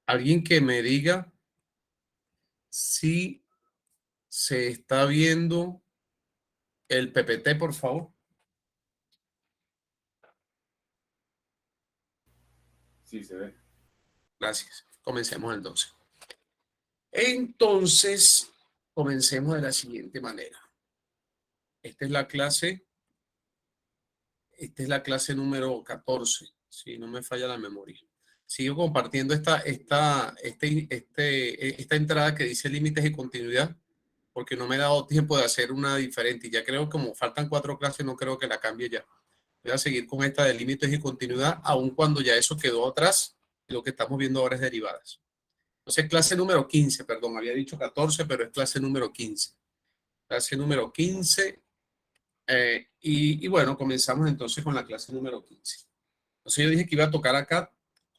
Alguien que me diga si se está viendo el PPT, por favor. Sí, se ve. Gracias. Comencemos entonces. Entonces, comencemos de la siguiente manera. Esta es la clase número 14, si no me falla la memoria. Sigo compartiendo esta entrada que dice límites y continuidad, porque no me he dado tiempo de hacer una diferente. Y ya creo que como faltan 4 clases, no creo que la cambie ya. Voy a seguir con esta de límites y continuidad, aun cuando ya eso quedó atrás. Lo que estamos viendo ahora es derivadas. Entonces, clase número 15, perdón, había dicho 14, pero es clase número 15. Clase número 15. Y bueno, comenzamos entonces con la clase número 15. Entonces yo dije que iba a tocar acá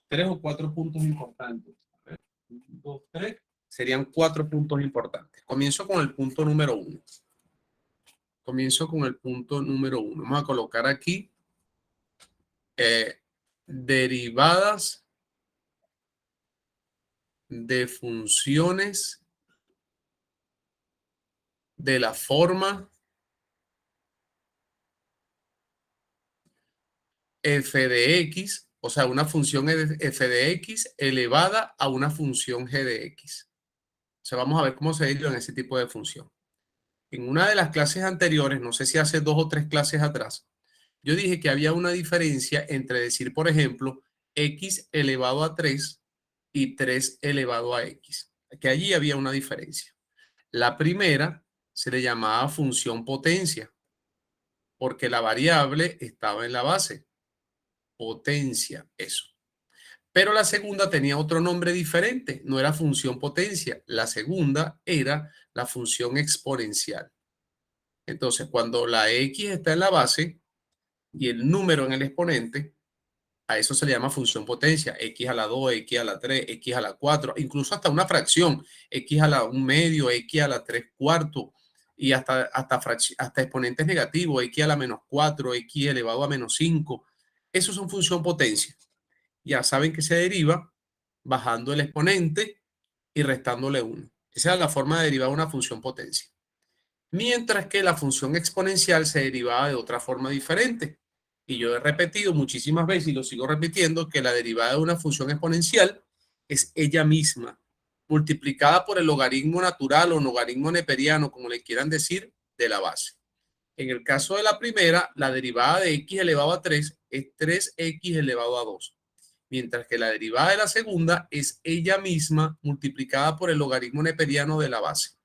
3 o 4 puntos importantes. A ver, 1, 2, 3. Serían 4 puntos importantes. Comienzo con el punto número 1. Vamos a colocar aquí derivadas de funciones de la forma f de x, o sea, una función f de x elevada a una función g de x. O sea, vamos a ver cómo se deriva en ese tipo de función. En una de las clases anteriores, no sé si hace 2 o 3 clases atrás, yo dije que había una diferencia entre decir, por ejemplo, x elevado a 3 y 3 elevado a x. Que allí había una diferencia. La primera se le llamaba función potencia, porque la variable estaba en la base. Potencia, eso. Pero la segunda tenía otro nombre diferente, no era función potencia. La segunda era la función exponencial. Entonces, cuando la x está en la base y el número en el exponente, a eso se le llama función potencia. X a la 2, x a la 3, x a la 4, incluso hasta una fracción, x a la 1 medio, x a la 3 cuartos, y hasta exponentes negativos, x a la menos 4, x elevado a menos 5. Esos son función potencia. Ya saben que se deriva bajando el exponente y restándole 1. Esa es la forma de derivar una función potencia. Mientras que la función exponencial se derivaba de otra forma diferente. Y yo he repetido muchísimas veces y lo sigo repitiendo que la derivada de una función exponencial es ella misma, multiplicada por el logaritmo natural o logaritmo neperiano, como le quieran decir, de la base. En el caso de la primera, la derivada de x elevado a 3 es 3x elevado a 2. Mientras que la derivada de la segunda es ella misma multiplicada por el logaritmo neperiano de la base.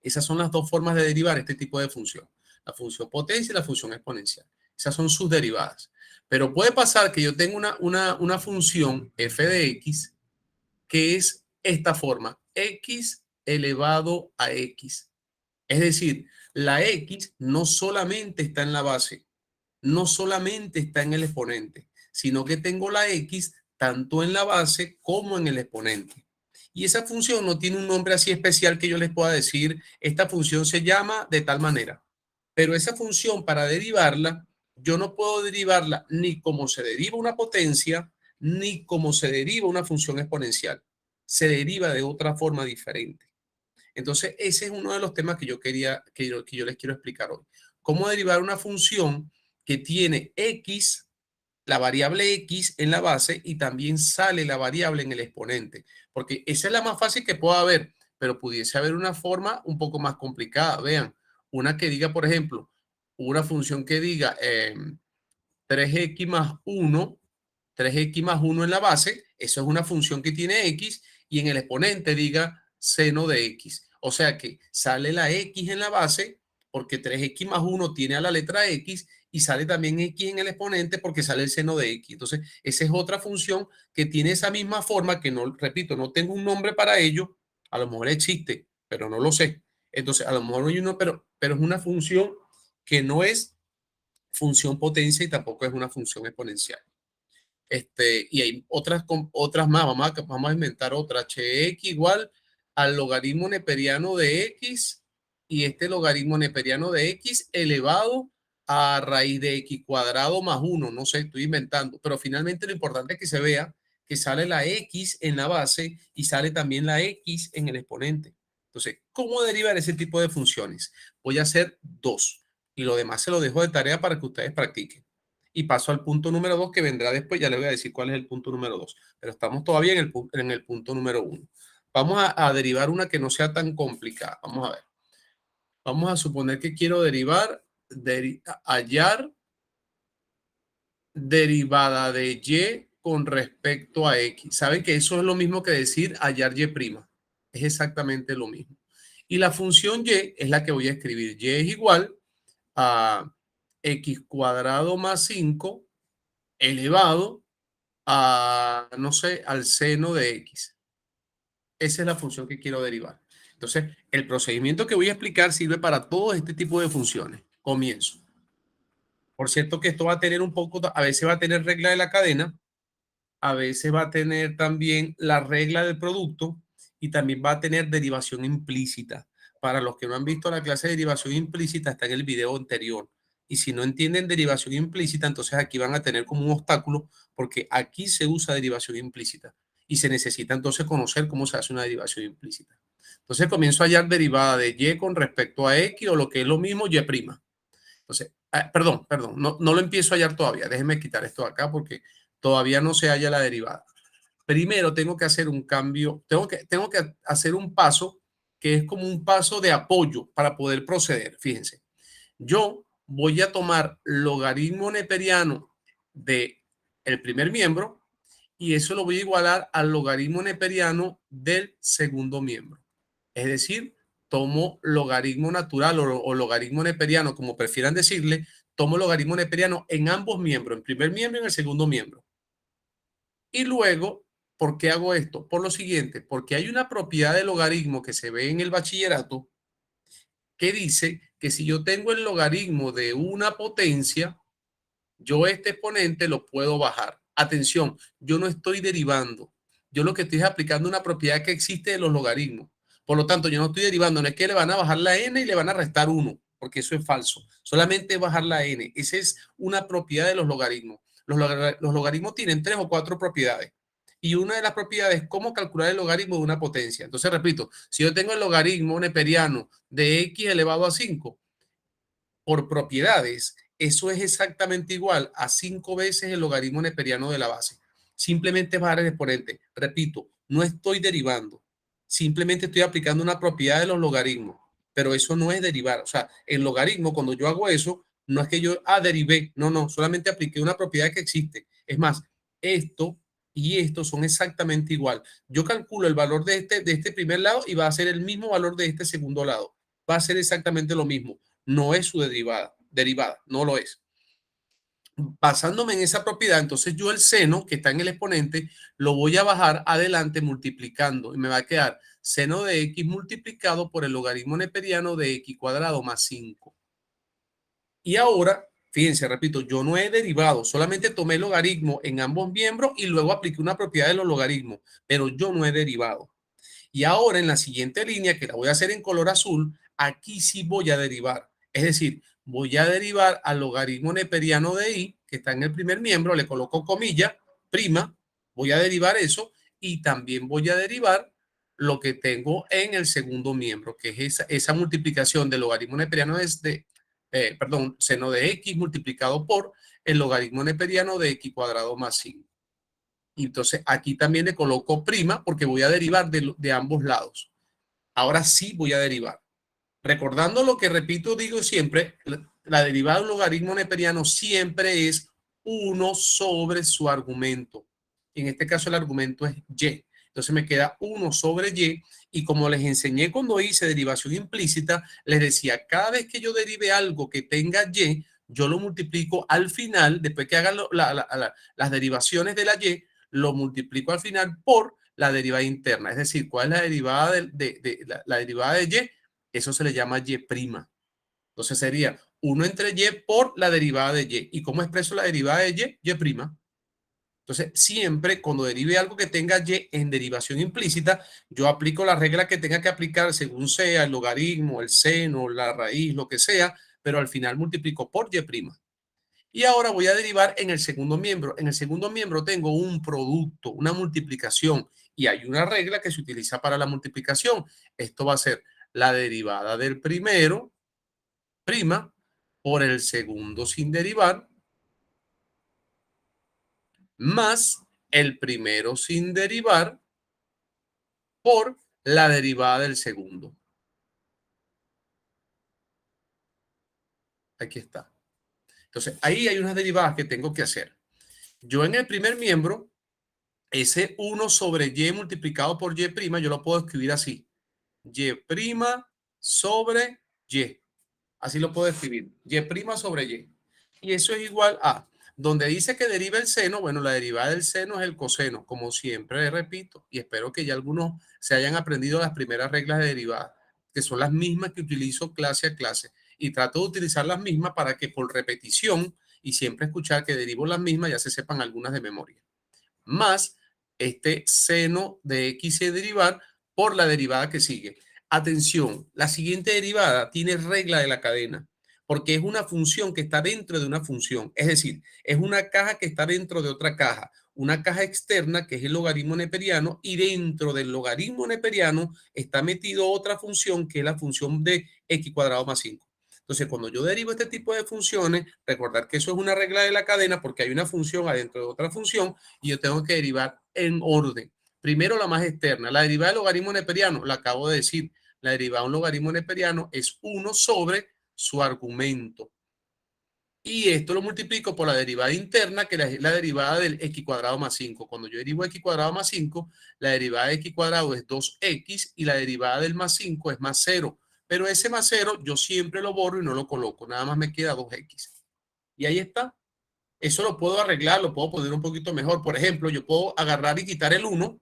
Esas son las dos formas de derivar este tipo de función. La función potencia y la función exponencial. Esas son sus derivadas. Pero puede pasar que yo tenga una función f de x que es esta forma. X elevado a x. Es decir, la x no solamente está en la base, no solamente está en el exponente, sino que tengo la x tanto en la base como en el exponente. Y esa función no tiene un nombre así especial que yo les pueda decir, esta función se llama de tal manera. Pero esa función, para derivarla, yo no puedo derivarla ni como se deriva una potencia, ni como se deriva una función exponencial. Se deriva de otra forma diferente. Entonces, ese es uno de los temas que yo les quiero explicar hoy. Cómo derivar una función que tiene x, la variable x en la base, y también sale la variable en el exponente, porque esa es la más fácil que pueda haber, pero pudiese haber una forma un poco más complicada. Vean, una que diga, por ejemplo, una función que diga 3x más 1, 3x más 1 en la base, eso es una función que tiene x, y en el exponente diga seno de x. O sea que sale la x en la base porque 3x más 1 tiene a la letra x, y sale también x en el exponente porque sale el seno de x. Entonces, esa es otra función que tiene esa misma forma, que no, repito, no tengo un nombre para ello. A lo mejor existe, pero no lo sé. Entonces, a lo mejor hay uno, pero es una función que no es función potencia y tampoco es una función exponencial. Y hay otras más. Vamos a inventar otra. Hx igual al logaritmo neperiano de x, y este logaritmo neperiano de x elevado a raíz de x cuadrado más 1. No sé, estoy inventando. Pero finalmente lo importante es que se vea que sale la X en la base y sale también la X en el exponente. Entonces, ¿cómo derivar ese tipo de funciones? Voy a hacer dos y lo demás se lo dejo de tarea para que ustedes practiquen. Y paso al punto número 2 que vendrá después, ya les voy a decir cuál es el punto número 2, pero estamos todavía en el punto número 1. Vamos a derivar una que no sea tan complicada. Vamos a ver. Vamos a suponer que quiero derivar, hallar derivada de y con respecto a x. Saben que eso es lo mismo que decir hallar y'. Es exactamente lo mismo. Y la función y es la que voy a escribir. Y es igual a x cuadrado más 5 elevado a, no sé, al seno de x. Esa es la función que quiero derivar. Entonces, el procedimiento que voy a explicar sirve para todo este tipo de funciones. Comienzo. Por cierto que esto va a tener un poco, a veces va a tener regla de la cadena, a veces va a tener también la regla del producto y también va a tener derivación implícita. Para los que no han visto la clase de derivación implícita, está en el video anterior. Y si no entienden derivación implícita, entonces aquí van a tener como un obstáculo porque aquí se usa derivación implícita y se necesita entonces conocer cómo se hace una derivación implícita. Entonces comienzo a hallar derivada de y con respecto a x o lo que es lo mismo y'. Entonces, perdón, no lo empiezo a hallar todavía. Déjenme quitar esto de acá porque todavía no se halla la derivada. Primero tengo que hacer un cambio, tengo que hacer un paso que es como un paso de apoyo para poder proceder. Fíjense, yo voy a tomar logaritmo neperiano de el primer miembro y eso lo voy a igualar al logaritmo neperiano del segundo miembro. Es decir, tomo logaritmo natural o logaritmo neperiano, como prefieran decirle, tomo logaritmo neperiano en ambos miembros, en primer miembro y en el segundo miembro. Y luego, ¿por qué hago esto? Por lo siguiente, porque hay una propiedad de logaritmo que se ve en el bachillerato que dice que si yo tengo el logaritmo de una potencia, yo este exponente lo puedo bajar. Atención, yo no estoy derivando. Yo lo que estoy es aplicando una propiedad que existe de los logaritmos. Por lo tanto, yo no estoy derivando, no es que le van a bajar la n y le van a restar 1, porque eso es falso. Solamente bajar la n. Esa es una propiedad de los logaritmos. Los logaritmos tienen 3 o 4 propiedades. Y una de las propiedades es cómo calcular el logaritmo de una potencia. Entonces, repito, si yo tengo el logaritmo neperiano de x elevado a 5, por propiedades, eso es exactamente igual a 5 veces el logaritmo neperiano de la base. Simplemente bajar el exponente. Repito, no estoy derivando. Simplemente estoy aplicando una propiedad de los logaritmos. Pero eso no es derivar. O sea, el logaritmo, cuando yo hago eso, no es que yo derivé. No, solamente apliqué una propiedad que existe. Es más, esto y esto son exactamente igual. Yo calculo el valor de este primer lado y va a ser el mismo valor de este segundo lado. Va a ser exactamente lo mismo. No es su derivada, no lo es. Basándome en esa propiedad, entonces yo el seno que está en el exponente lo voy a bajar adelante multiplicando y me va a quedar seno de x multiplicado por el logaritmo neperiano de x cuadrado más 5. Y ahora, fíjense, repito, yo no he derivado, solamente tomé el logaritmo en ambos miembros y luego apliqué una propiedad de los logaritmos, pero yo no he derivado. Y ahora en la siguiente línea, que la voy a hacer en color azul, aquí sí voy a derivar. Es decir, voy a derivar al logaritmo neperiano de y, que está en el primer miembro, le coloco comilla, prima, voy a derivar eso y también voy a derivar lo que tengo en el segundo miembro, que es esa multiplicación del logaritmo neperiano seno de x multiplicado por el logaritmo neperiano de x cuadrado más 5. Y entonces aquí también le coloco prima porque voy a derivar de ambos lados. Ahora sí voy a derivar. Recordando lo que repito, digo siempre, la derivada de un logaritmo neperiano siempre es 1 sobre su argumento. En este caso el argumento es y. Entonces me queda 1 sobre y como les enseñé cuando hice derivación implícita, les decía, cada vez que yo derive algo que tenga y, yo lo multiplico al final, después que hagan las derivaciones de la y, lo multiplico al final por la derivada interna. Es decir, ¿cuál es la derivada la derivada de y? Eso se le llama y'. Entonces sería 1 entre y por la derivada de y. ¿Y cómo expreso la derivada de y? Y'. Entonces, siempre cuando derive algo que tenga y en derivación implícita, yo aplico la regla que tenga que aplicar según sea el logaritmo, el seno, la raíz, lo que sea, pero al final multiplico por y'. Y ahora voy a derivar en el segundo miembro. En el segundo miembro tengo un producto, una multiplicación, y hay una regla que se utiliza para la multiplicación. Esto va a ser la derivada del primero, prima, por el segundo sin derivar, más el primero sin derivar por la derivada del segundo. Aquí está. Entonces, ahí hay unas derivadas que tengo que hacer. Yo en el primer miembro, ese 1 sobre y multiplicado por y', yo lo puedo escribir así. Y' sobre y. Así lo puedo escribir. Y' sobre y. Y eso es igual a, donde dice que deriva el seno, bueno, la derivada del seno es el coseno, como siempre repito, y espero que ya algunos se hayan aprendido las primeras reglas de derivada, que son las mismas que utilizo clase a clase. Y trato de utilizar las mismas para que por repetición y siempre escuchar que derivo las mismas, ya se sepan algunas de memoria. Más este seno de x y derivar por la derivada que sigue. Atención, la siguiente derivada tiene regla de la cadena, porque es una función que está dentro de una función. Es decir, es una caja que está dentro de otra caja, una caja externa que es el logaritmo neperiano, y dentro del logaritmo neperiano está metido otra función que es la función de x cuadrado más 5. Entonces, cuando yo derivo este tipo de funciones, recordar que eso es una regla de la cadena porque hay una función adentro de otra función y yo tengo que derivar en orden. Primero la más externa, la derivada del logaritmo neperiano, la acabo de decir, la derivada de un logaritmo neperiano es 1 sobre su argumento. Y esto lo multiplico por la derivada interna, que es la derivada del x cuadrado más 5. Cuando yo derivo x cuadrado más 5, la derivada de x cuadrado es 2x y la derivada del más 5 es más 0. Pero ese más 0 yo siempre lo borro y no lo coloco. Nada más me queda 2x. Y ahí está. Eso lo puedo arreglar, lo puedo poner un poquito mejor. Por ejemplo, yo puedo agarrar y quitar el 1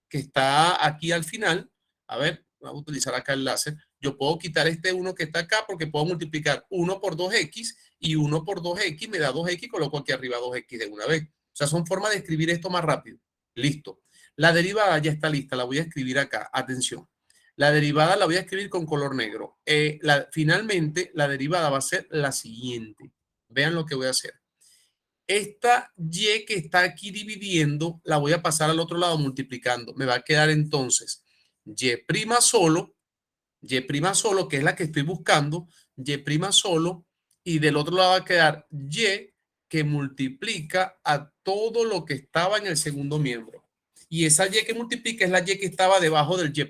que está aquí al final. A ver, vamos a utilizar acá el láser. Yo puedo quitar este 1 que está acá porque puedo multiplicar 1 por 2x y 1 por 2x me da 2x, coloco aquí arriba 2x de una vez. O sea, son formas de escribir esto más rápido. Listo. La derivada ya está lista, la voy a escribir acá. Atención. La derivada la voy a escribir con color negro. Finalmente, la derivada va a ser la siguiente. Vean lo que voy a hacer. Esta y que está aquí dividiendo, la voy a pasar al otro lado multiplicando. Me va a quedar entonces y' solo, que es la que estoy buscando, y' solo, y del otro lado va a quedar y que multiplica a todo lo que estaba en el segundo miembro. Y esa y que multiplica es la y que estaba debajo del y'.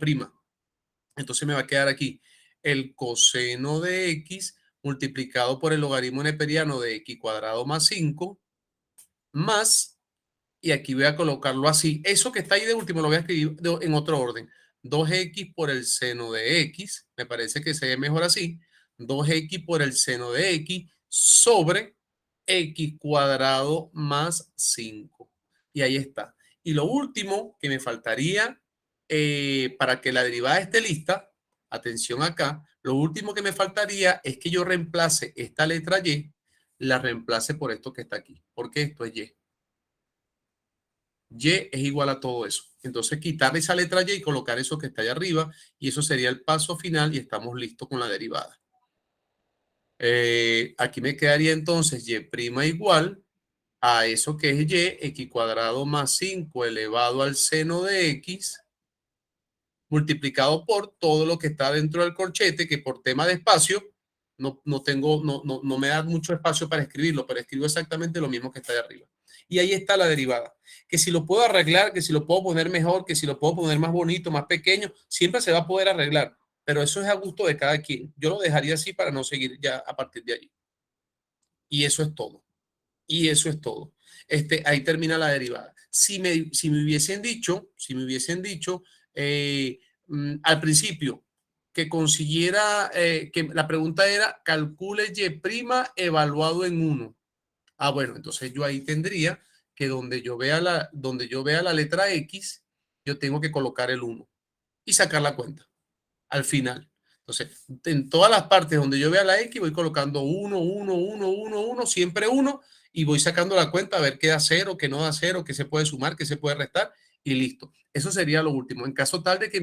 Entonces me va a quedar aquí el coseno de x multiplicado por el logaritmo neperiano de x cuadrado más 5 más, y aquí voy a colocarlo así. Eso que está ahí de último lo voy a escribir en otro orden. 2x por el seno de x, me parece que se ve mejor así. 2x por el seno de x sobre x cuadrado más 5. Y ahí está. Y lo último que me faltaría para que la derivada esté lista, atención acá, lo último que me faltaría es que yo reemplace esta letra y, la reemplace por esto que está aquí, porque esto es y. Y es igual a todo eso. Entonces quitar esa letra y colocar eso que está allá arriba, y eso sería el paso final y estamos listos con la derivada. Aquí me quedaría entonces y' igual a eso que es y, x cuadrado más 5 elevado al seno de x, multiplicado por todo lo que está dentro del corchete, que por tema de espacio no me da mucho espacio para escribirlo, pero escribo exactamente lo mismo que está de arriba. Y ahí está la derivada. Que si lo puedo arreglar, que si lo puedo poner mejor, que si lo puedo poner más bonito, más pequeño, siempre se va a poder arreglar. Pero eso es a gusto de cada quien. Yo lo dejaría así para no seguir ya a partir de allí. Y eso es todo. Y eso es todo. Ahí termina la derivada. Si me hubiesen dicho, al principio que consiguiera, que la pregunta era, calcule y' evaluado en 1. Ah, bueno, entonces yo ahí tendría que donde yo vea la letra X, yo tengo que colocar el 1 y sacar la cuenta al final. Entonces, en todas las partes donde yo vea la X, voy colocando 1, 1, 1, 1, 1, siempre 1, y voy sacando la cuenta a ver qué da 0, qué no da 0, qué se puede sumar, qué se puede restar, y listo. Eso sería lo último. En caso tal de que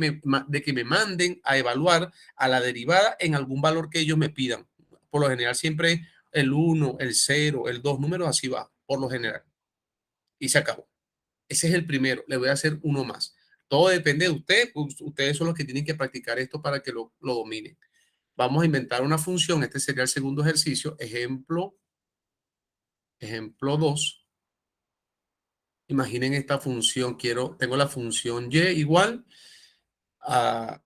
me manden a evaluar a la derivada en algún valor que ellos me pidan. Por lo general, siempre el 1, el 0, el 2, números así va, por lo general. Y se acabó. Ese es el primero. Le voy a hacer uno más. Todo depende de usted. Ustedes son los que tienen que practicar esto para que lo dominen. Vamos a inventar una función. Este sería el segundo ejercicio. Ejemplo 2. Imaginen esta función. Tengo la función y igual a,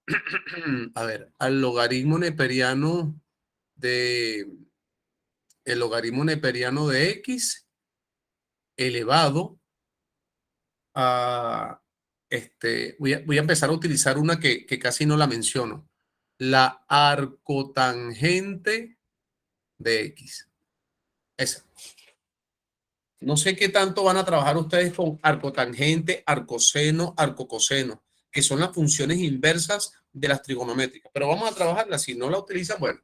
a ver, al logaritmo neperiano el logaritmo neperiano de x elevado a, voy a empezar a utilizar una que casi no la menciono, la arcotangente de x. Esa. No sé qué tanto van a trabajar ustedes con arcotangente, arcoseno, arcocoseno, que son las funciones inversas de las trigonométricas, pero vamos a trabajarlas. Si no la utilizan, bueno,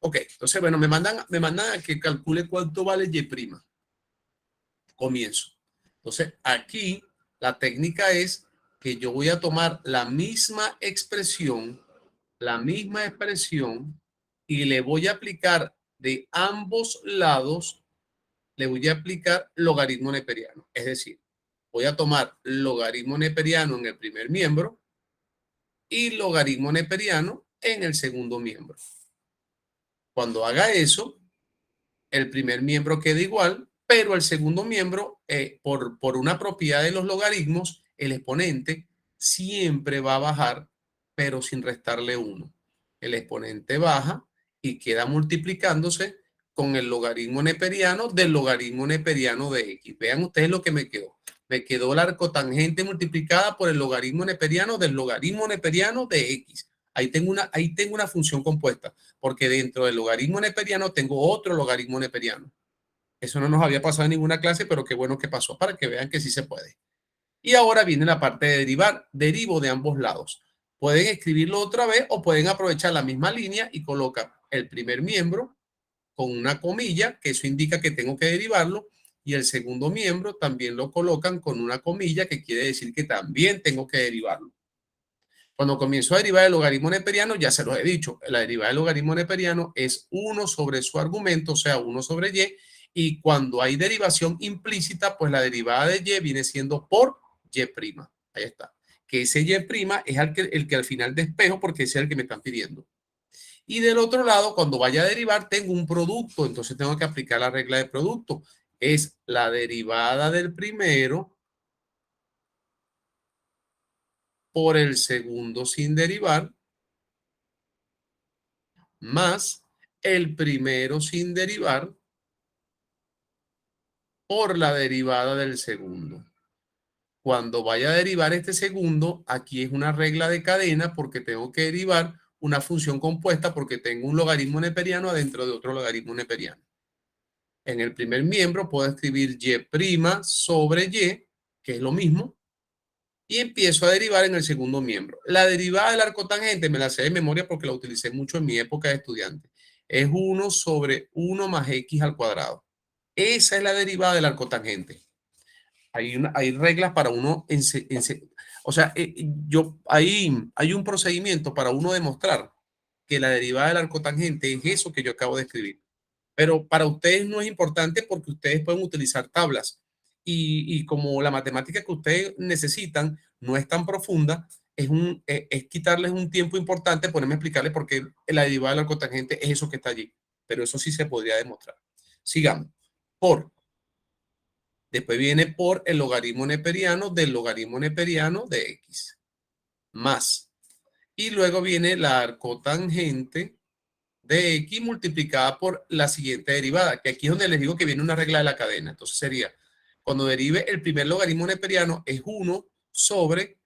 ok. Entonces, bueno, me mandan a que calcule cuánto vale y'. Comienzo. Entonces, aquí la técnica es que yo voy a tomar la misma expresión, y le voy a aplicar de ambos lados, le voy a aplicar logaritmo neperiano. Es decir, voy a tomar logaritmo neperiano en el primer miembro y logaritmo neperiano en el segundo miembro. Cuando haga eso, el primer miembro queda igual, pero el segundo miembro, por una propiedad de los logaritmos, el exponente siempre va a bajar, pero sin restarle 1. El exponente baja y queda multiplicándose con el logaritmo neperiano del logaritmo neperiano de x. Vean ustedes lo que me quedó. Me quedó la arcotangente multiplicada por el logaritmo neperiano del logaritmo neperiano de x. Ahí tengo una función compuesta, porque dentro del logaritmo neperiano tengo otro logaritmo neperiano. Eso no nos había pasado en ninguna clase, pero qué bueno que pasó, para que vean que sí se puede. Y ahora viene la parte de derivar. Derivo de ambos lados. Pueden escribirlo otra vez o pueden aprovechar la misma línea y colocar el primer miembro con una comilla, que eso indica que tengo que derivarlo, y el segundo miembro también lo colocan con una comilla, que quiere decir que también tengo que derivarlo. Cuando comienzo a derivar el logaritmo neperiano, ya se los he dicho, la derivada del logaritmo neperiano es 1 sobre su argumento, o sea, 1 sobre y cuando hay derivación implícita, pues la derivada de y viene siendo por y'. Ahí está. Que ese y' es el que al final despejo, porque ese es el que me están pidiendo. Y del otro lado, cuando vaya a derivar, tengo un producto, entonces tengo que aplicar la regla de producto. Es la derivada del primero por el segundo sin derivar, más el primero sin derivar por la derivada del segundo. Cuando vaya a derivar este segundo, aquí es una regla de cadena, porque tengo que derivar una función compuesta, porque tengo un logaritmo neperiano adentro de otro logaritmo neperiano. En el primer miembro puedo escribir y' sobre y, que es lo mismo, y empiezo a derivar en el segundo miembro. La derivada del arcotangente me la sé de memoria porque la utilicé mucho en mi época de estudiante. Es 1 sobre 1 más x al cuadrado. Esa es la derivada del arcotangente. Hay reglas para uno, o sea, hay un procedimiento para uno demostrar que la derivada del arcotangente es eso que yo acabo de escribir. Pero para ustedes no es importante, porque ustedes pueden utilizar tablas. Y como la matemática que ustedes necesitan no es tan profunda, es quitarles un tiempo importante ponerme a explicarles por qué la derivada del arcotangente es eso que está allí. Pero eso sí se podría demostrar. Sigamos. Después viene por el logaritmo neperiano del logaritmo neperiano de x. Más. Y luego viene la arcotangente de x multiplicada por la siguiente derivada, que aquí es donde les digo que viene una regla de la cadena. Entonces sería, cuando derive el primer logaritmo neperiano, es 1 sobre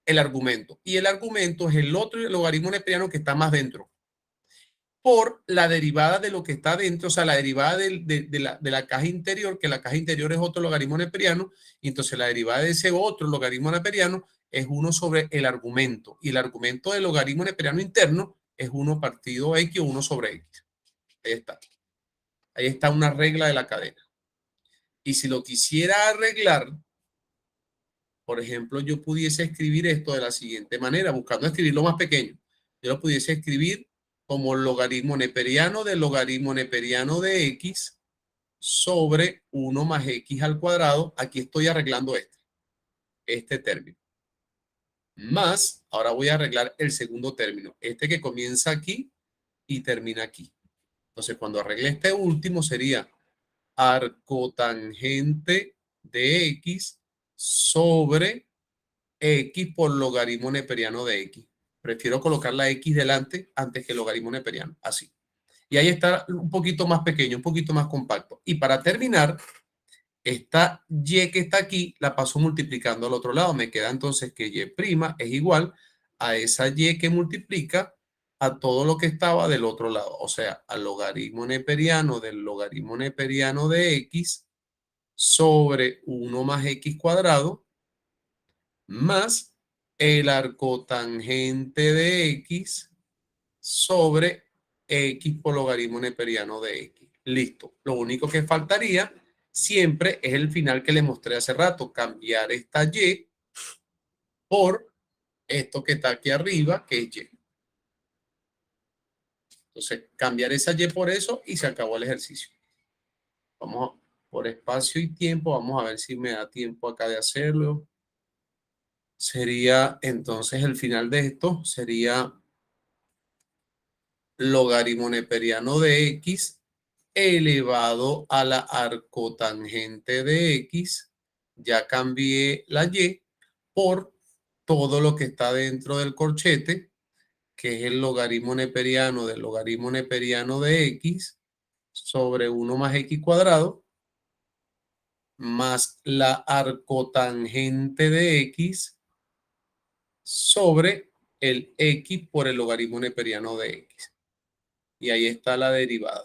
el argumento. Y el argumento es el otro logaritmo neperiano que está más dentro, por la derivada de lo que está dentro, o sea, la derivada de la caja interior, que la caja interior es otro logaritmo neperiano, y entonces la derivada de ese otro logaritmo neperiano es 1 sobre el argumento. Y el argumento del logaritmo neperiano interno es 1 partido x o 1 sobre x. Ahí está. Ahí está una regla de la cadena. Y si lo quisiera arreglar, por ejemplo, yo pudiese escribir esto de la siguiente manera, buscando escribirlo más pequeño. Yo lo pudiese escribir como logaritmo neperiano del logaritmo neperiano de x sobre 1 más x al cuadrado. Aquí estoy arreglando este término. Más, ahora voy a arreglar el segundo término, este que comienza aquí y termina aquí. Entonces, cuando arregle este último sería arcotangente de x sobre x por logaritmo neperiano de x. Prefiero colocar la x delante antes que el logaritmo neperiano, así. Y ahí está un poquito más pequeño, un poquito más compacto. Y para terminar, esta y que está aquí la paso multiplicando al otro lado. Me queda entonces que y' es igual a esa y que multiplica a todo lo que estaba del otro lado. O sea, al logaritmo neperiano del logaritmo neperiano de x sobre 1 más x cuadrado más el arcotangente de x sobre x por logaritmo neperiano de x. Listo. Lo único que faltaría siempre es el final que les mostré hace rato, cambiar esta y por esto que está aquí arriba, que es y. Entonces, cambiar esa y por eso y se acabó el ejercicio. Vamos por espacio y tiempo, vamos a ver si me da tiempo acá de hacerlo. Sería entonces el final de esto, sería logaritmo neperiano de x elevado a la arcotangente de x, ya cambié la y por todo lo que está dentro del corchete, que es el logaritmo neperiano del logaritmo neperiano de x sobre 1 más x cuadrado, más la arcotangente de x sobre el x por el logaritmo neperiano de x. Y ahí está la derivada.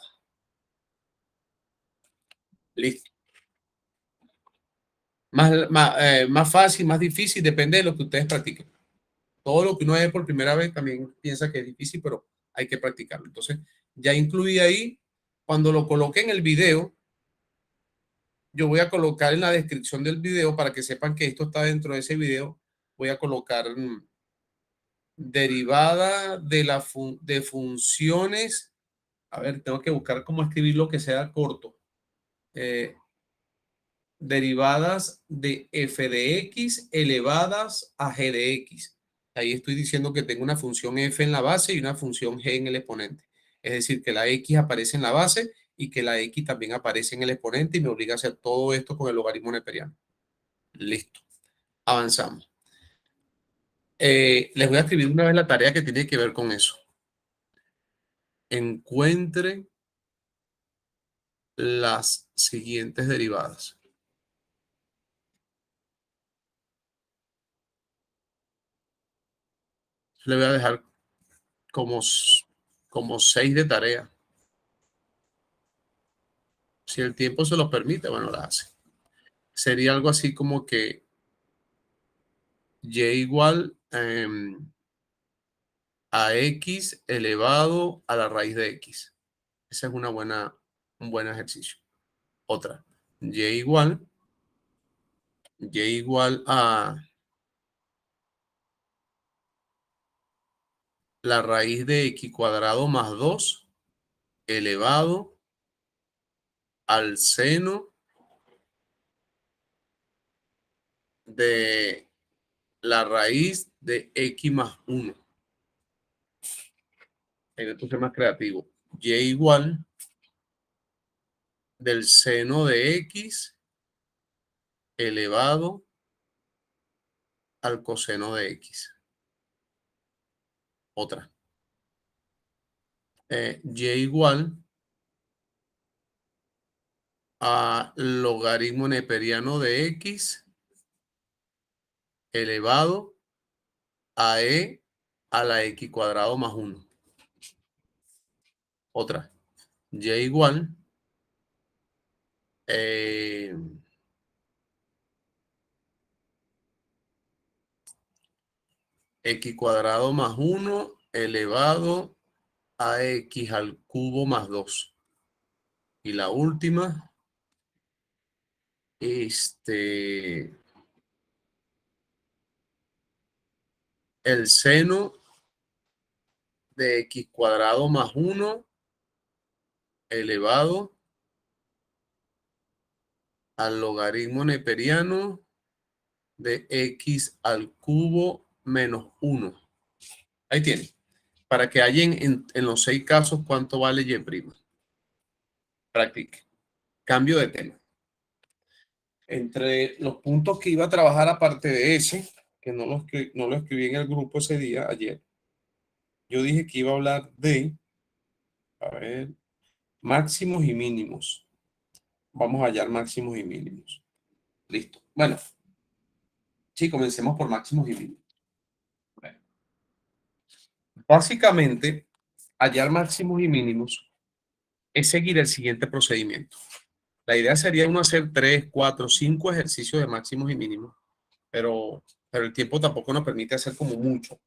Listo. Más fácil, más difícil, depende de lo que ustedes practiquen. Todo lo que uno ve por primera vez también piensa que es difícil, pero hay que practicarlo. Entonces, ya incluí ahí, cuando lo coloque en el video, yo voy a colocar en la descripción del video para que sepan que esto está dentro de ese video. Voy a colocar derivada de funciones. A ver, tengo que buscar cómo escribirlo que sea corto. Derivadas de f de x elevadas a g de x. Ahí estoy diciendo que tengo una función f en la base y una función g en el exponente. Es decir, que la x aparece en la base y que la x también aparece en el exponente y me obliga a hacer todo esto con el logaritmo neperiano. Listo. Avanzamos. Les voy a escribir una vez la tarea que tiene que ver con eso. Encuentre las siguientes derivadas. Le voy a dejar como 6 de tarea. Si el tiempo se lo permite, bueno, la hace. Sería algo así como que y igual a x elevado a la raíz de x. Ese es un buen ejercicio. Otra. Y igual a la raíz de x cuadrado más 2 elevado al seno de la raíz de x más 1. Esto es más creativo. Y igual del seno de x elevado al coseno de x. Otra. Y igual a logaritmo neperiano de x elevado a e a la x cuadrado más 1. Otra. Y igual x cuadrado más 1 elevado a x al cubo más 2. Y la última, el seno de x cuadrado más 1 elevado al logaritmo neperiano de x al cubo menos 1. Ahí tiene. Para que hallen en los 6 casos cuánto vale y'. Practique. Cambio de tema. Entre los puntos que iba a trabajar aparte de ese, que no lo escribí en el grupo ese día, ayer, yo dije que iba a hablar de, a ver, máximos y mínimos. Vamos a hallar máximos y mínimos. Listo. Bueno, sí, comencemos por máximos y mínimos. Bueno, básicamente, hallar máximos y mínimos es seguir el siguiente procedimiento. La idea sería uno hacer 3, 4, 5 ejercicios de máximos y mínimos, pero el tiempo tampoco nos permite hacer como mucho.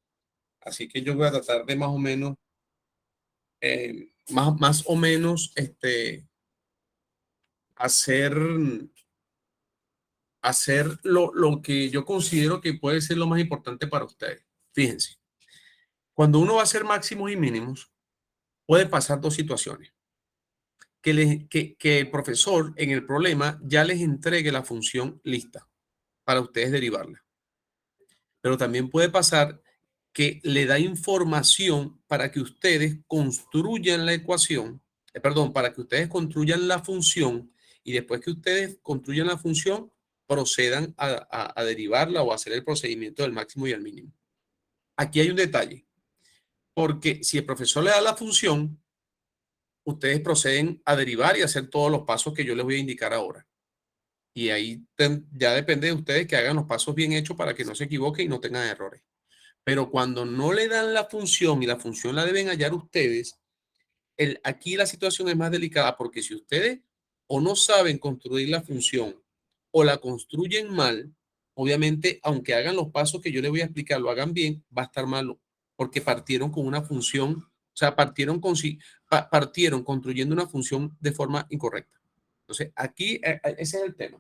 Así que yo voy a tratar de más o menos, más o menos, hacer, hacer lo que yo considero que puede ser lo más importante para ustedes. Fíjense, cuando uno va a hacer máximos y mínimos, puede pasar dos situaciones. Que el profesor en el problema ya les entregue la función lista para ustedes derivarla. Pero también puede pasar que le da información para que ustedes construyan la ecuación, perdón, para que ustedes construyan la función y después que ustedes construyan la función, procedan a derivarla o a hacer el procedimiento del máximo y el mínimo. Aquí hay un detalle, porque si el profesor le da la función, ustedes proceden a derivar y hacer todos los pasos que yo les voy a indicar ahora. Y ahí ya depende de ustedes que hagan los pasos bien hechos para que no se equivoquen y no tengan errores. Pero cuando no le dan la función y la función la deben hallar ustedes, aquí la situación es más delicada porque si ustedes o no saben construir la función o la construyen mal, obviamente, aunque hagan los pasos que yo les voy a explicar, lo hagan bien, va a estar malo porque partieron con una función, o sea, partieron construyendo una función de forma incorrecta. Entonces, aquí ese es el tema.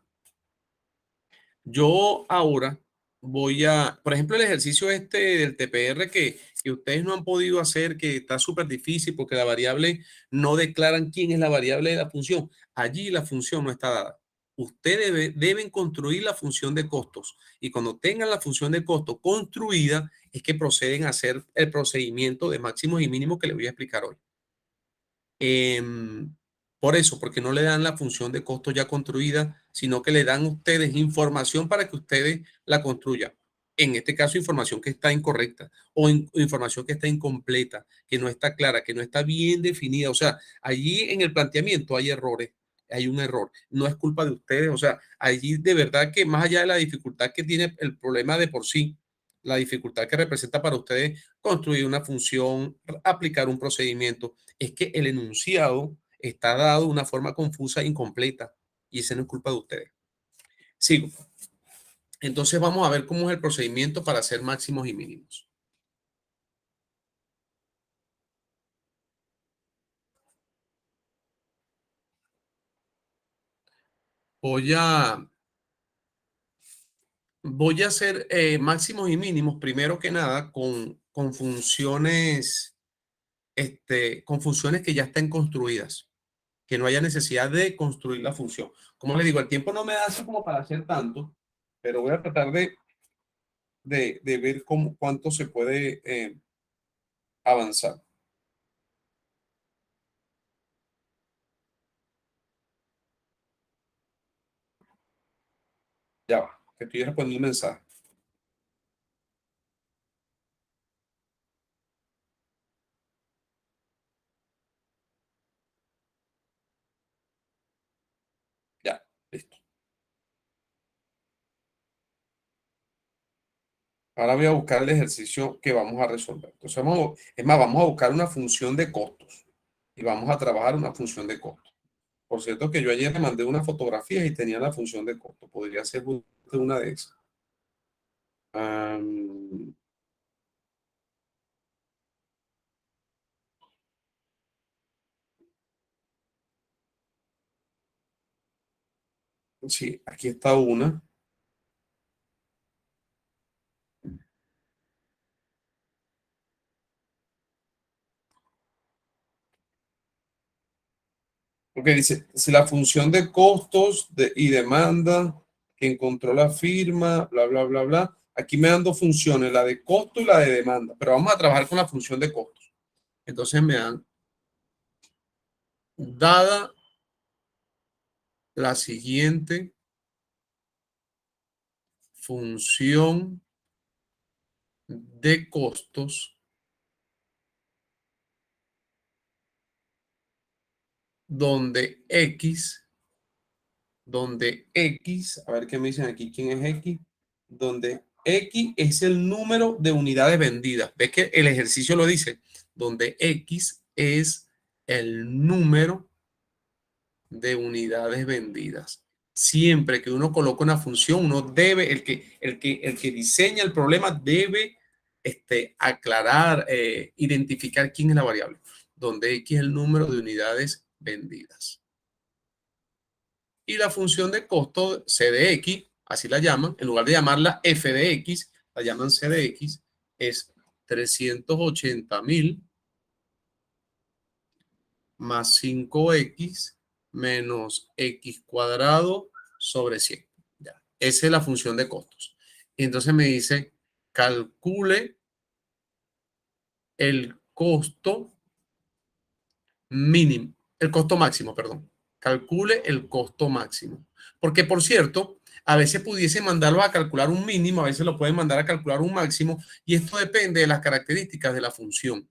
Yo ahora por ejemplo, el ejercicio este del TPR que ustedes no han podido hacer, que está súper difícil porque la variable no declaran quién es la variable de la función. Allí la función no está dada. Ustedes deben construir la función de costos y cuando tengan la función de costo construida es que proceden a hacer el procedimiento de máximos y mínimos que les voy a explicar hoy. Por eso, porque no le dan la función de costo ya construida, sino que le dan a ustedes información para que ustedes la construyan. En este caso, información que está incorrecta o información que está incompleta, que no está clara, que no está bien definida. O sea, allí en el planteamiento hay errores, hay un error. No es culpa de ustedes. O sea, allí de verdad que más allá de la dificultad que tiene el problema de por sí, la dificultad que representa para ustedes construir una función, aplicar un procedimiento, es que el enunciado está dado de una forma confusa e incompleta y ese no es culpa de ustedes. Sigo. Entonces vamos a ver cómo es el procedimiento para hacer máximos y mínimos. Voy a, voy a hacer máximos y mínimos primero que nada con funciones, con funciones que ya estén construidas, que no haya necesidad de construir la función. Como les digo, el tiempo no me da así como para hacer tanto, pero voy a tratar de ver cuánto se puede avanzar. Ya va, que estoy respondiendo un mensaje. Ya, listo. Ahora voy a buscar el ejercicio que vamos a resolver. Entonces, es más, vamos a buscar una función de costos y vamos a trabajar una función de costos. Por cierto, que yo ayer le mandé una fotografía y tenía la función de costo. Podría ser una de esas. Sí, aquí está una. Porque dice, si la función de costos y demanda que encontró la firma, bla, bla, bla, bla. Aquí me dan dos funciones, la de costo y la de demanda, pero vamos a trabajar con la función de costos. Entonces me dan, dada la siguiente función de costos, donde X, a ver qué me dicen aquí, ¿quién es X? Donde X es el número de unidades vendidas. ¿Ves que el ejercicio lo dice? Donde X es el número de unidades vendidas. Siempre que uno coloca una función, uno debe, el que diseña el problema debe aclarar, identificar quién es la variable, donde X es el número de unidades vendidas. Y la función de costo C de X, así la llaman, en lugar de llamarla F de X, la llaman C de X, es 380.000 más 5X menos X cuadrado sobre 100. Ya. Esa es la función de costos. Y entonces me dice, calcule el costo mínimo, el costo máximo, perdón. Calcule el costo máximo. Porque, por cierto, a veces pudiese mandarlo a calcular un mínimo, a veces lo pueden mandar a calcular un máximo, y esto depende de las características de la función.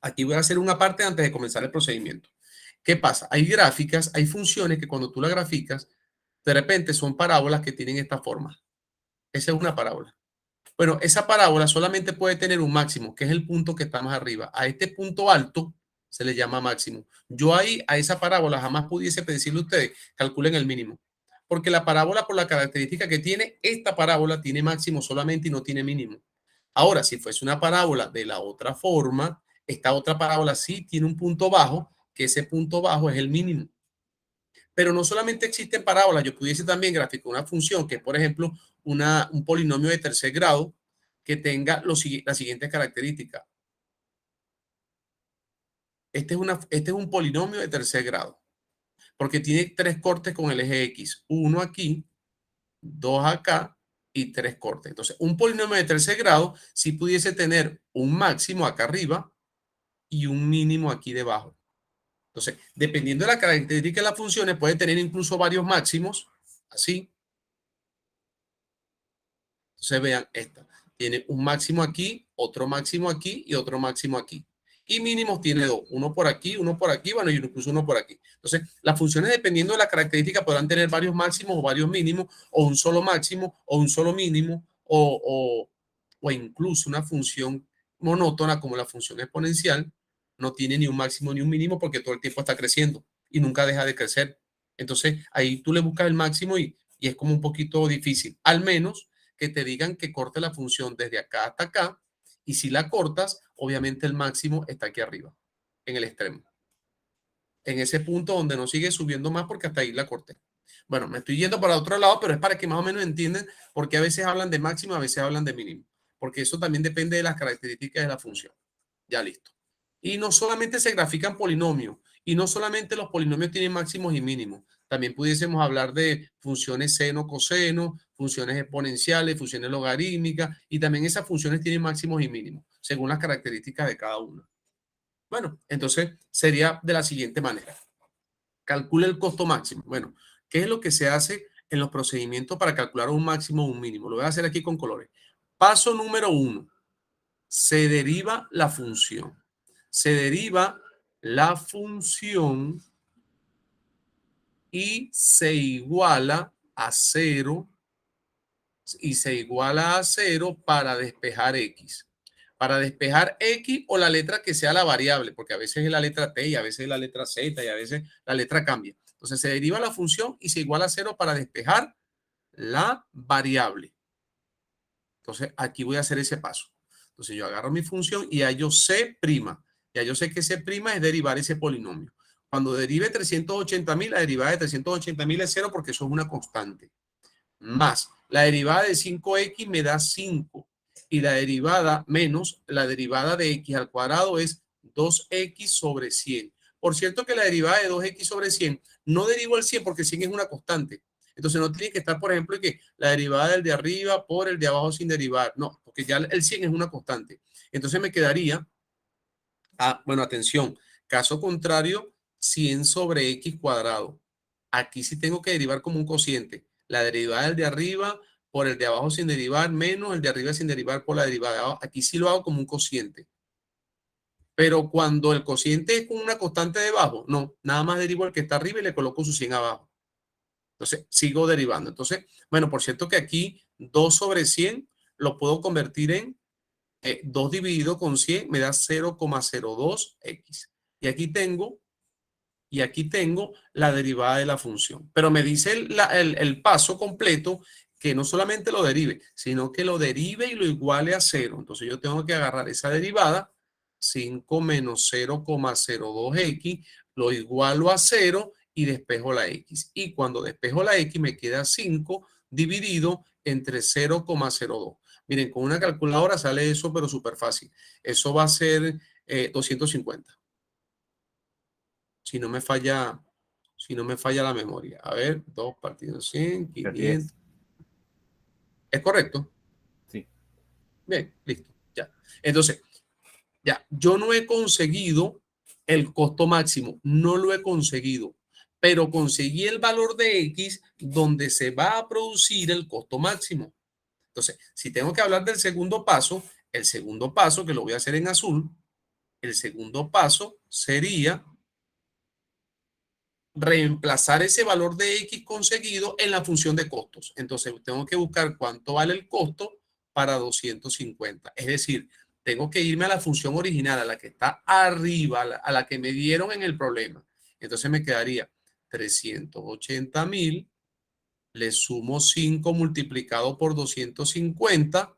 Aquí voy a hacer una parte antes de comenzar el procedimiento. ¿Qué pasa? Hay gráficas, hay funciones que cuando tú las graficas, de repente son parábolas que tienen esta forma. Esa es una parábola. Bueno, esa parábola solamente puede tener un máximo, que es el punto que está más arriba. A este punto alto se le llama máximo. Yo ahí a esa parábola jamás pudiese decirle a ustedes, calculen el mínimo. Porque la parábola, por la característica que tiene, esta parábola tiene máximo solamente y no tiene mínimo. Ahora, si fuese una parábola de la otra forma, esta otra parábola sí tiene un punto bajo, que ese punto bajo es el mínimo. Pero no solamente existen parábolas, yo pudiese también graficar una función que, por ejemplo, un polinomio de tercer grado que tenga las siguientes características. Este es un polinomio de tercer grado, porque tiene tres cortes con el eje X. Uno aquí, dos acá y tres cortes. Entonces, un polinomio de tercer grado sí pudiese tener un máximo acá arriba y un mínimo aquí debajo. Entonces, dependiendo de la característica de las funciones, puede tener incluso varios máximos, así. Entonces, vean esta. Tiene un máximo aquí, otro máximo aquí y otro máximo aquí. Y mínimos tiene dos, uno por aquí, bueno, y incluso uno por aquí. Entonces, las funciones, dependiendo de la característica, podrán tener varios máximos o varios mínimos, o un solo máximo, o un solo mínimo, o incluso una función monótona como la función exponencial, no tiene ni un máximo ni un mínimo porque todo el tiempo está creciendo y nunca deja de crecer. Entonces, ahí tú le buscas el máximo y es como un poquito difícil, al menos que te digan que corte la función desde acá hasta acá, y si la cortas, obviamente el máximo está aquí arriba, en el extremo, en ese punto donde no sigue subiendo más porque hasta ahí la corté. Bueno, me estoy yendo para otro lado, pero es para que más o menos entiendan porque a veces hablan de máximo, a veces hablan de mínimo, porque eso también depende de las características de la función. Ya listo. Y no solamente se grafican polinomios, y no solamente los polinomios tienen máximos y mínimos. También pudiésemos hablar de funciones seno, coseno, funciones exponenciales, funciones logarítmicas, y también esas funciones tienen máximos y mínimos, según las características de cada una. Bueno, entonces sería de la siguiente manera. Calcule el costo máximo. Bueno, ¿qué es lo que se hace en los procedimientos para calcular un máximo o un mínimo? Lo voy a hacer aquí con colores. Paso número 1. Se deriva la función. Se deriva la función y se iguala a 0 para despejar X. Para despejar X o la letra que sea la variable, porque a veces es la letra T y a veces es la letra Z y a veces la letra cambia. Entonces se deriva la función y se iguala a 0 para despejar la variable. Entonces aquí voy a hacer ese paso. Entonces yo agarro mi función y ya yo sé prima. Ya yo sé que C' es derivar ese polinomio. Cuando derive 380.000, la derivada de 380.000 es 0 porque eso es una constante. Más la derivada de 5x me da 5. Y la derivada menos la derivada de x al cuadrado es 2x sobre 100. por cierto que la derivada de 2x sobre 100, no derivo el 100 porque 100 es una constante. Entonces no tiene que estar, por ejemplo, que la derivada del de arriba por el de abajo sin derivar. No, porque ya el 100 es una constante. Entonces me quedaría, bueno, atención, caso contrario, 100 sobre x cuadrado. Aquí sí tengo que derivar como un cociente. La derivada del de arriba por el de abajo sin derivar menos el de arriba sin derivar por la derivada de abajo. Aquí sí lo hago como un cociente. Pero cuando el cociente es con una constante debajo, no, nada más derivo el que está arriba y le coloco su 100 abajo. Entonces, sigo derivando. Entonces, bueno, por cierto que aquí 2 sobre 100 lo puedo convertir en 2 dividido con 100 me da 0,02x. Y aquí tengo la derivada de la función. Pero me dice el paso completo que no solamente lo derive, sino que lo derive y lo iguale a 0. Entonces yo tengo que agarrar esa derivada, 5 menos 0,02x, lo igualo a 0 y despejo la x. Y cuando despejo la x me queda 5 dividido entre 0,02. Miren, con una calculadora sale eso, pero súper fácil. Eso va a ser 250. Si no me falla, si no me falla la memoria. A ver, 2 partido 100, 500. ¿Es correcto? Sí. Bien, listo. Ya. Entonces, ya, yo no he conseguido el costo máximo, no lo he conseguido, pero conseguí el valor de X donde se va a producir el costo máximo. Entonces, si tengo que hablar del segundo paso, el segundo paso, que lo voy a hacer en azul, el segundo paso sería reemplazar ese valor de X conseguido en la función de costos. Entonces, tengo que buscar cuánto vale el costo para 250. Es decir, tengo que irme a la función original, a la que está arriba, a la que me dieron en el problema. Entonces me quedaría 380.000, le sumo 5 multiplicado por 250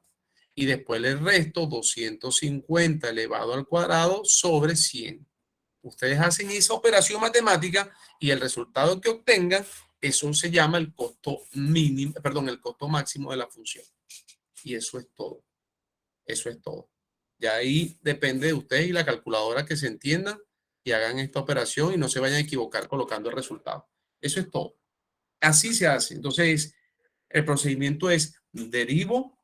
y después le resto 250 elevado al cuadrado sobre 100. Ustedes hacen esa operación matemática y el resultado que obtengan, eso se llama el costo mínimo, perdón, el costo máximo de la función. Y eso es todo. Eso es todo. Ya ahí depende de ustedes y la calculadora que se entiendan y hagan esta operación y no se vayan a equivocar colocando el resultado. Eso es todo. Así se hace. Entonces, el procedimiento es derivo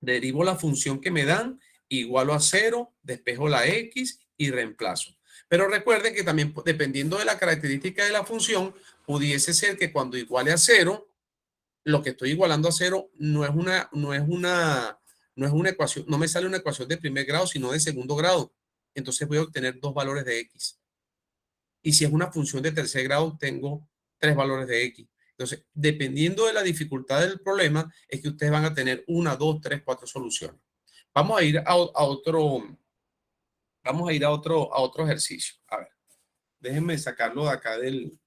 la función que me dan, igualo a 0, despejo la x y reemplazo. Pero recuerden que también dependiendo de la característica de la función, pudiese ser que cuando iguale a 0, lo que estoy igualando a 0 no es una ecuación, no me sale una ecuación de primer grado, sino de segundo grado. Entonces voy a obtener 2 valores de x. Y si es una función de tercer grado, tengo 3 valores de x. Entonces, dependiendo de la dificultad del problema, es que ustedes van a tener 1, 2, 3, 4 soluciones. Vamos a ir a otro ejercicio. A ver, déjenme sacarlo de acá del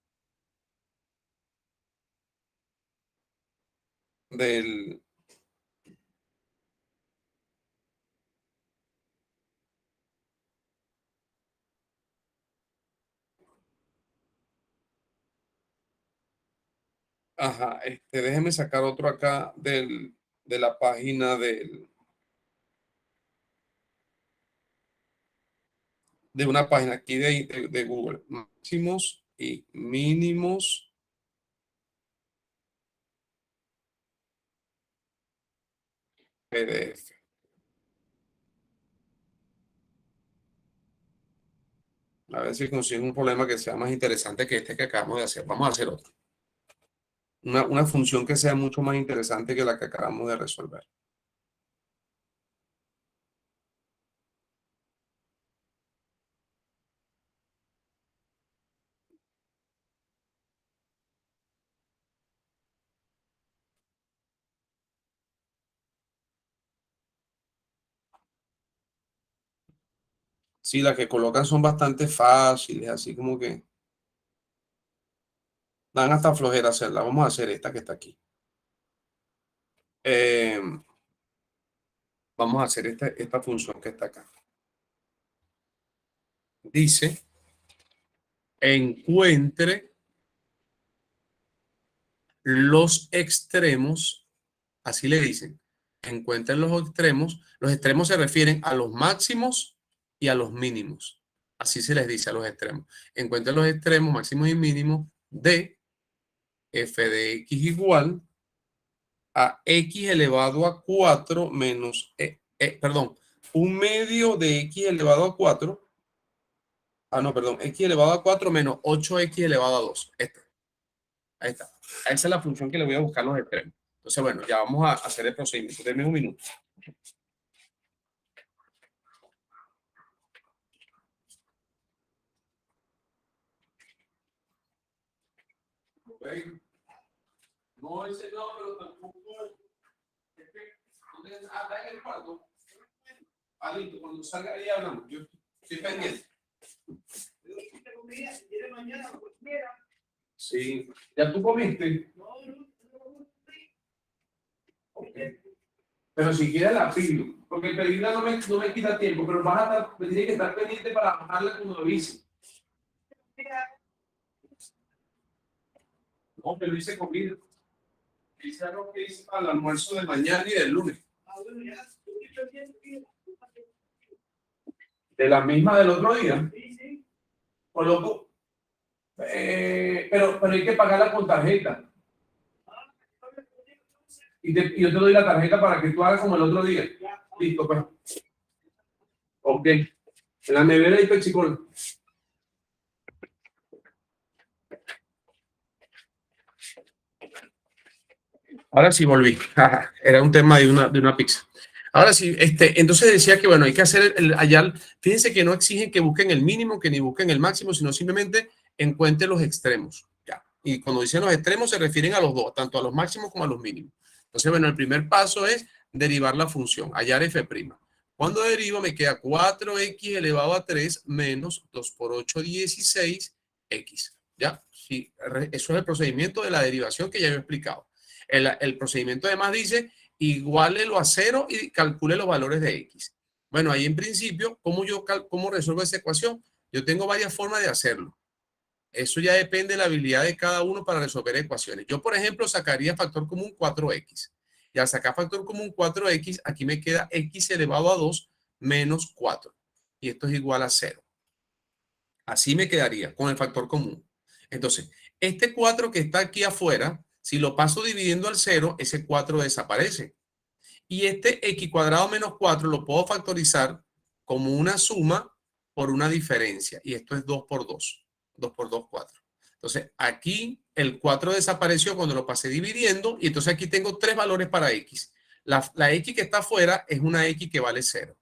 ajá, déjenme sacar otro acá de la página de una página aquí de Google. Máximos y mínimos PDF. A ver si consigo un problema que sea más interesante que este que acabamos de hacer. Vamos a hacer otro. Una función que sea mucho más interesante que la que acabamos de resolver. Sí, las que colocan son bastante fáciles, así como que dan hasta flojera hacerla. Vamos a hacer esta que está aquí. Vamos a hacer esta función que está acá. Dice, encuentre los extremos, así le dicen, encuentren los extremos se refieren a los máximos y a los mínimos. Así se les dice a los extremos. Encuentren los extremos máximos y mínimos de f de x igual a x elevado a 4 menos, perdón, 1/2 de x elevado a 4. No, perdón, x elevado a 4 menos 8x elevado a 2. Ahí está. Esa es la función que le voy a buscar los extremos. Entonces, bueno, ya vamos a hacer el procedimiento. Denme un minuto. Okay. No, ese no, pero tampoco. Está en el cuarto. Listo, cuando salga ahí hablamos. Yo estoy pendiente. Sí. ¿Ya tú comiste? Okay. Pero si quieres la pido, porque el pedirla no me quita tiempo, pero vas a estar, tienes que estar pendiente para bajarla cuando lo hice. No, pero hice comida. Hice algo que hice para el almuerzo de mañana y del lunes. De la misma del otro día. Por loco. Pero hay que pagarla con tarjeta. Y yo te doy la tarjeta para que tú hagas como el otro día. Listo, pues. Ok. En la nevera hay pechicol. Ahora sí volví. Era un tema de una pizza. Ahora sí, entonces decía que, bueno, hay que hacer hallar. Fíjense que no exigen que busquen el mínimo, que ni busquen el máximo, sino simplemente encuentren los extremos. Ya. Y cuando dicen los extremos se refieren a los dos, tanto a los máximos como a los mínimos. Entonces, bueno, el primer paso es derivar la función, hallar f'. Cuando derivo me queda 4x elevado a 3 menos 2 por 8, 16x. ¿Ya? Sí, eso es el procedimiento de la derivación que ya he explicado. El procedimiento además dice iguálelo a 0 y calcule los valores de x. Bueno, ahí en principio, ¿cómo resuelvo esa ecuación? Yo tengo varias formas de hacerlo. Eso ya depende de la habilidad de cada uno para resolver ecuaciones. Yo, por ejemplo, sacaría factor común 4x. Y al sacar factor común 4x, aquí me queda x elevado a 2 menos 4. Y esto es igual a 0. Así me quedaría con el factor común. Entonces, este 4 que está aquí afuera, si lo paso dividiendo al 0, ese 4 desaparece. Y este x cuadrado menos 4 lo puedo factorizar como una suma por una diferencia. Y esto es 2 por 2. 2 por 2, 4. Entonces, aquí el 4 desapareció cuando lo pasé dividiendo. Y entonces aquí tengo tres valores para x. La x que está afuera es una x que vale 0.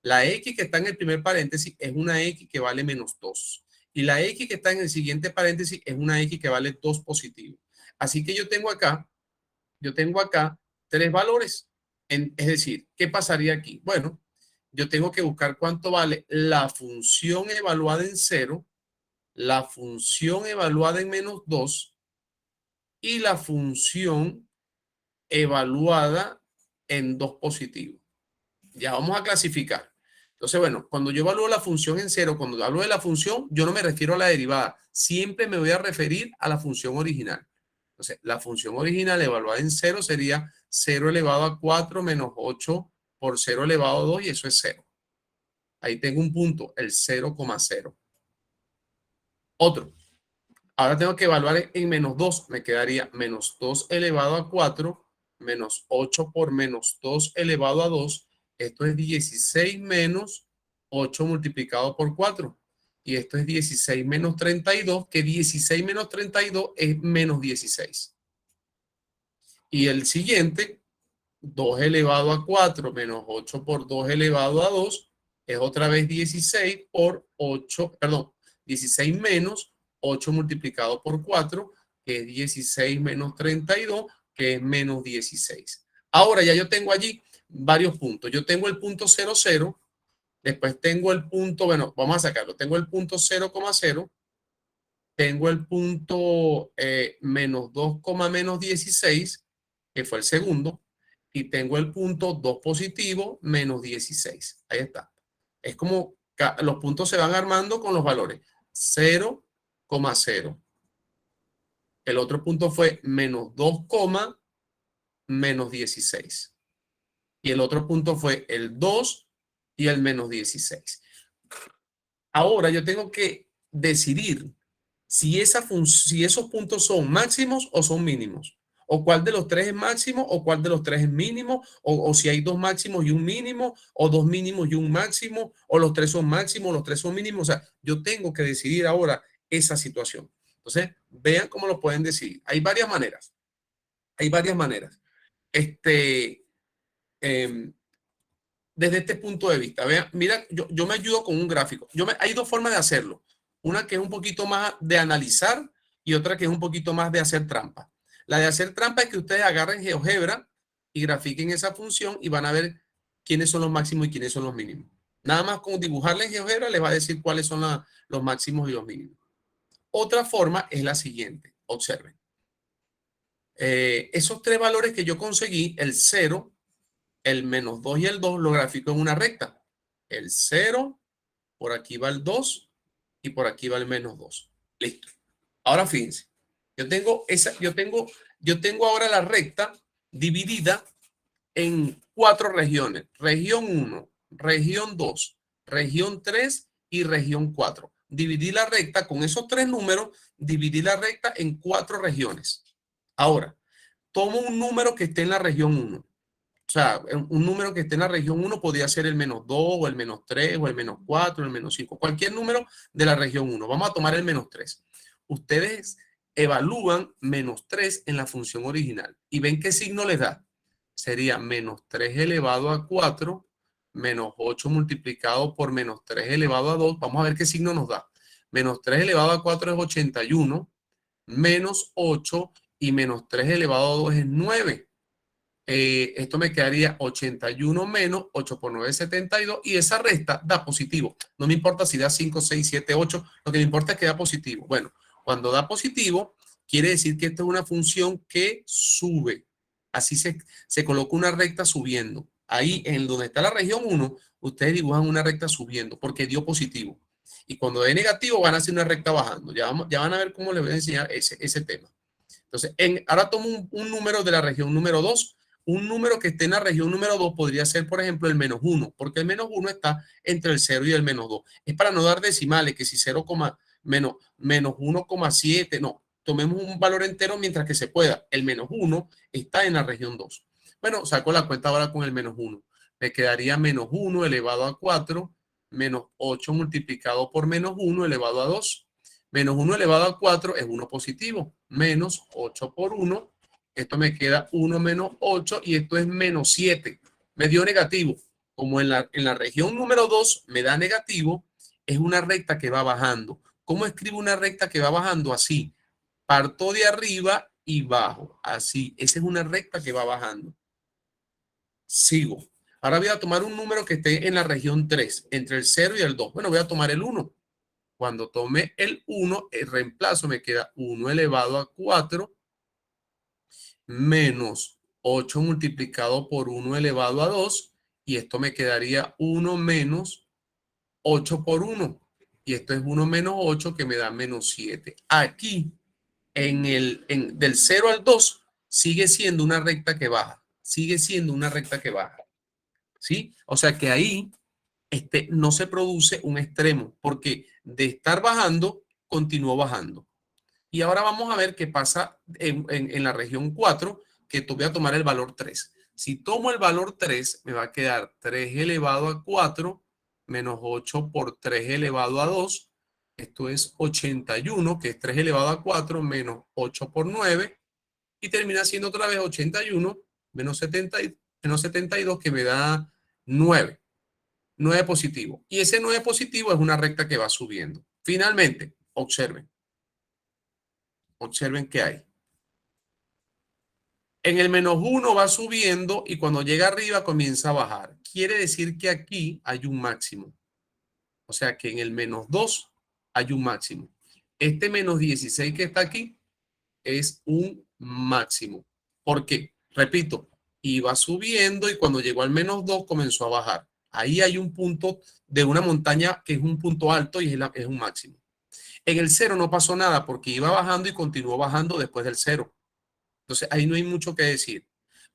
La x que está en el primer paréntesis es una x que vale menos 2. Y la x que está en el siguiente paréntesis es una x que vale 2 positivo. Así que yo tengo acá tres valores. Es decir, ¿qué pasaría aquí? Bueno, yo tengo que buscar cuánto vale la función evaluada en 0, la función evaluada en menos 2 y la función evaluada en 2 positivo. Ya vamos a clasificar. Entonces, bueno, cuando yo evalúo la función en 0, cuando hablo de la función, yo no me refiero a la derivada. Siempre me voy a referir a la función original. Entonces, la función original evaluada en 0 sería 0 elevado a 4 menos 8 por 0 elevado a 2 y eso es 0. Ahí tengo un punto, el 0,0. Otro. Ahora tengo que evaluar en menos 2. Me quedaría menos 2 elevado a 4 menos 8 por menos 2 elevado a 2. Esto es 16 menos 8 multiplicado por 4. Y esto es 16 menos 32, que 16 menos 32 es menos 16. Y el siguiente, 2 elevado a 4 menos 8 por 2 elevado a 2, es otra vez 16 por 8, perdón, 16 menos 8 multiplicado por 4, que es 16 menos 32, que es menos 16. Ahora ya yo tengo allí varios puntos. Yo tengo el punto 0, 0. Después tengo el punto, bueno, vamos a sacarlo. Tengo el punto 0,0. Tengo el punto menos 2, menos 16, que fue el segundo. Y tengo el punto 2 positivo menos 16. Ahí está. Es como los puntos se van armando con los valores 0,0. El otro punto fue menos 2, menos 16. Y el otro punto fue el 2 y el menos 16. Ahora yo tengo que decidir si esos puntos son máximos o son mínimos, o cuál de los tres es máximo, o cuál de los tres es mínimo, o si hay dos máximos y un mínimo, o dos mínimos y un máximo, o los tres son máximos, los tres son mínimos. O sea, yo tengo que decidir ahora esa situación. Entonces, vean cómo lo pueden decidir. Hay varias maneras. Hay varias maneras. Em, desde este punto de vista. Vean, mira, yo me ayudo con un gráfico. Hay dos formas de hacerlo. Una que es un poquito más de analizar y otra que es un poquito más de hacer trampa. La de hacer trampa es que ustedes agarren GeoGebra y grafiquen esa función y van a ver quiénes son los máximos y quiénes son los mínimos. Nada más con dibujarla en GeoGebra les va a decir cuáles son los máximos y los mínimos. Otra forma es la siguiente. Observen. Esos tres valores que yo conseguí, el 0, el -2 y el 2, lo grafico en una recta. El 0, por aquí va el 2 y por aquí va el -2. Listo. Ahora fíjense, yo tengo ahora la recta dividida en 4 regiones. Región 1, región 2, región 3 y región 4. Dividí la recta con esos tres números, dividí la recta en 4 regiones. Ahora, tomo un número que esté en la región 1. O sea, un número que esté en la región 1 podría ser el -2 o el -3 o el -4 o el -5. Cualquier número de la región 1. Vamos a tomar el -3. Ustedes evalúan -3 en la función original y ven qué signo les da. Sería -3 elevado a 4 menos 8 multiplicado por -3 elevado a 2. Vamos a ver qué signo nos da. -3 elevado a 4 es 81, menos 8 y -3 elevado a 2 es 9. Esto me quedaría 81 menos 8 por 9 es 72 y esa resta da positivo. No me importa si da 5, 6, 7, 8, lo que me importa es que da positivo. Bueno, cuando da positivo, quiere decir que esta es una función que sube. Así se coloca una recta subiendo. Ahí en donde está la región 1, ustedes dibujan una recta subiendo porque dio positivo. Y cuando dé negativo van a hacer una recta bajando. Ya van a ver cómo les voy a enseñar ese tema. Entonces, ahora tomo un número de la región número 2. Un número que esté en la región número 2 podría ser, por ejemplo, el -1, porque el -1 está entre el 0 y el -2. Es para no dar decimales, que si 0, menos 1,7, no. Tomemos un valor entero mientras que se pueda. El -1 está en la región 2. Bueno, saco la cuenta ahora con el -1. Me quedaría -1 elevado a 4, menos 8 multiplicado por -1 elevado a 2. Menos 1 elevado a 4 es 1 positivo. Menos 8 por 1. Esto me queda 1 menos 8 y esto es menos 7. Me dio negativo. Como en la región número 2 me da negativo, es una recta que va bajando. ¿Cómo escribo una recta que va bajando? Así. Parto de arriba y bajo. Así. Esa es una recta que va bajando. Sigo. Ahora voy a tomar un número que esté en la región 3, entre el 0 y el 2. Bueno, voy a tomar el 1. Cuando tome el 1, el reemplazo me queda 1 elevado a 4 menos 8 multiplicado por 1 elevado a 2 y esto me quedaría 1 menos 8 por 1 y esto es 1 menos 8 que me da menos 7. Aquí del 0 al 2 sigue siendo una recta que baja, sigue siendo una recta que baja, ¿sí? O sea que ahí no se produce un extremo porque de estar bajando continuó bajando. Y ahora vamos a ver qué pasa en la región 4, que voy a tomar el valor 3. Si tomo el valor 3, me va a quedar 3 elevado a 4 menos 8 por 3 elevado a 2. Esto es 81, que es 3 elevado a 4 menos 8 por 9. Y termina siendo otra vez 81 menos 72, que me da 9. 9 positivo. Y ese 9 positivo es una recta que va subiendo. Finalmente, observen. Observen qué hay. En el -1 va subiendo y cuando llega arriba comienza a bajar. Quiere decir que aquí hay un máximo. O sea que en el -2 hay un máximo. Este -16 que está aquí es un máximo. ¿Por qué? Repito, iba subiendo y cuando llegó al -2 comenzó a bajar. Ahí hay un punto de una montaña que es un punto alto y es un máximo. En el 0 no pasó nada porque iba bajando y continuó bajando después del 0. Entonces ahí no hay mucho que decir.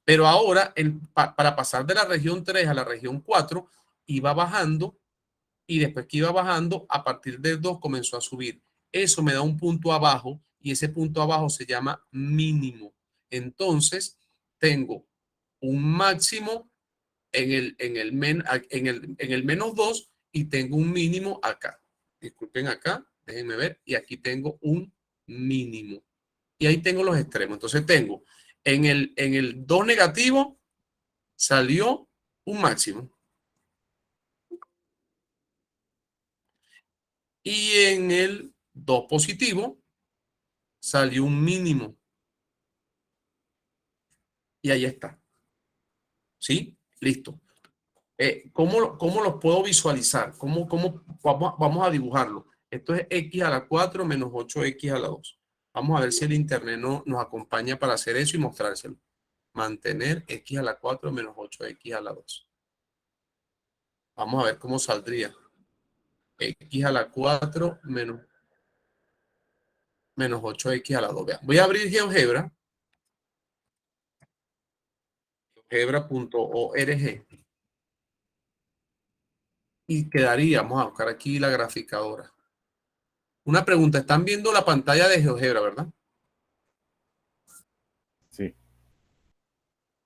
Pero ahora, para pasar de la región 3 a la región 4, iba bajando y después que iba bajando, a partir del 2 comenzó a subir. Eso me da un punto abajo y ese punto abajo se llama mínimo. Entonces, tengo un máximo en el menos 2 y tengo un mínimo acá. Disculpen acá, déjenme ver, y aquí tengo un mínimo. Y ahí tengo los extremos. Entonces tengo en el 2 negativo salió un máximo. Y en el 2 positivo salió un mínimo. Y ahí está. ¿Sí? Listo. ¿Cómo los puedo visualizar? ¿Cómo vamos a dibujarlo? Esto es x a la 4 menos 8x a la 2. Vamos a ver si el internet nos acompaña para hacer eso y mostrárselo. Mantener x a la 4 menos 8x a la 2. Vamos a ver cómo saldría. X a la 4 menos 8x a la 2. Vean, voy a abrir GeoGebra. GeoGebra.org. Y quedaría, vamos a buscar aquí la graficadora. Una pregunta, ¿están viendo la pantalla de GeoGebra, verdad? Sí.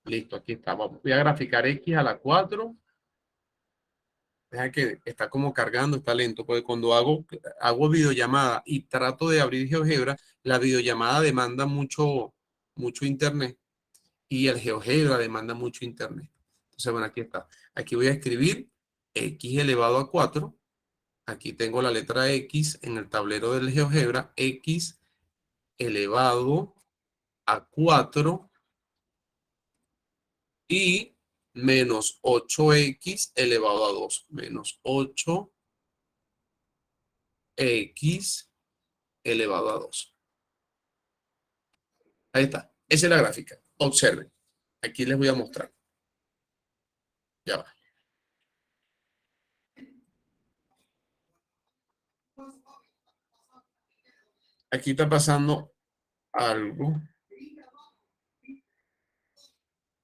Listo, aquí está. Voy a graficar X a la 4. Deja que está como cargando, está lento, porque cuando hago videollamada y trato de abrir GeoGebra, la videollamada demanda mucho internet y el GeoGebra demanda mucho internet. Entonces, bueno, aquí está. Aquí voy a escribir X elevado a 4. Aquí tengo la letra X en el tablero del GeoGebra. X elevado a 4 y menos 8x elevado a 2. Menos 8x elevado a 2. Ahí está. Esa es la gráfica. Observen. Aquí les voy a mostrar. Ya va. Aquí está pasando algo.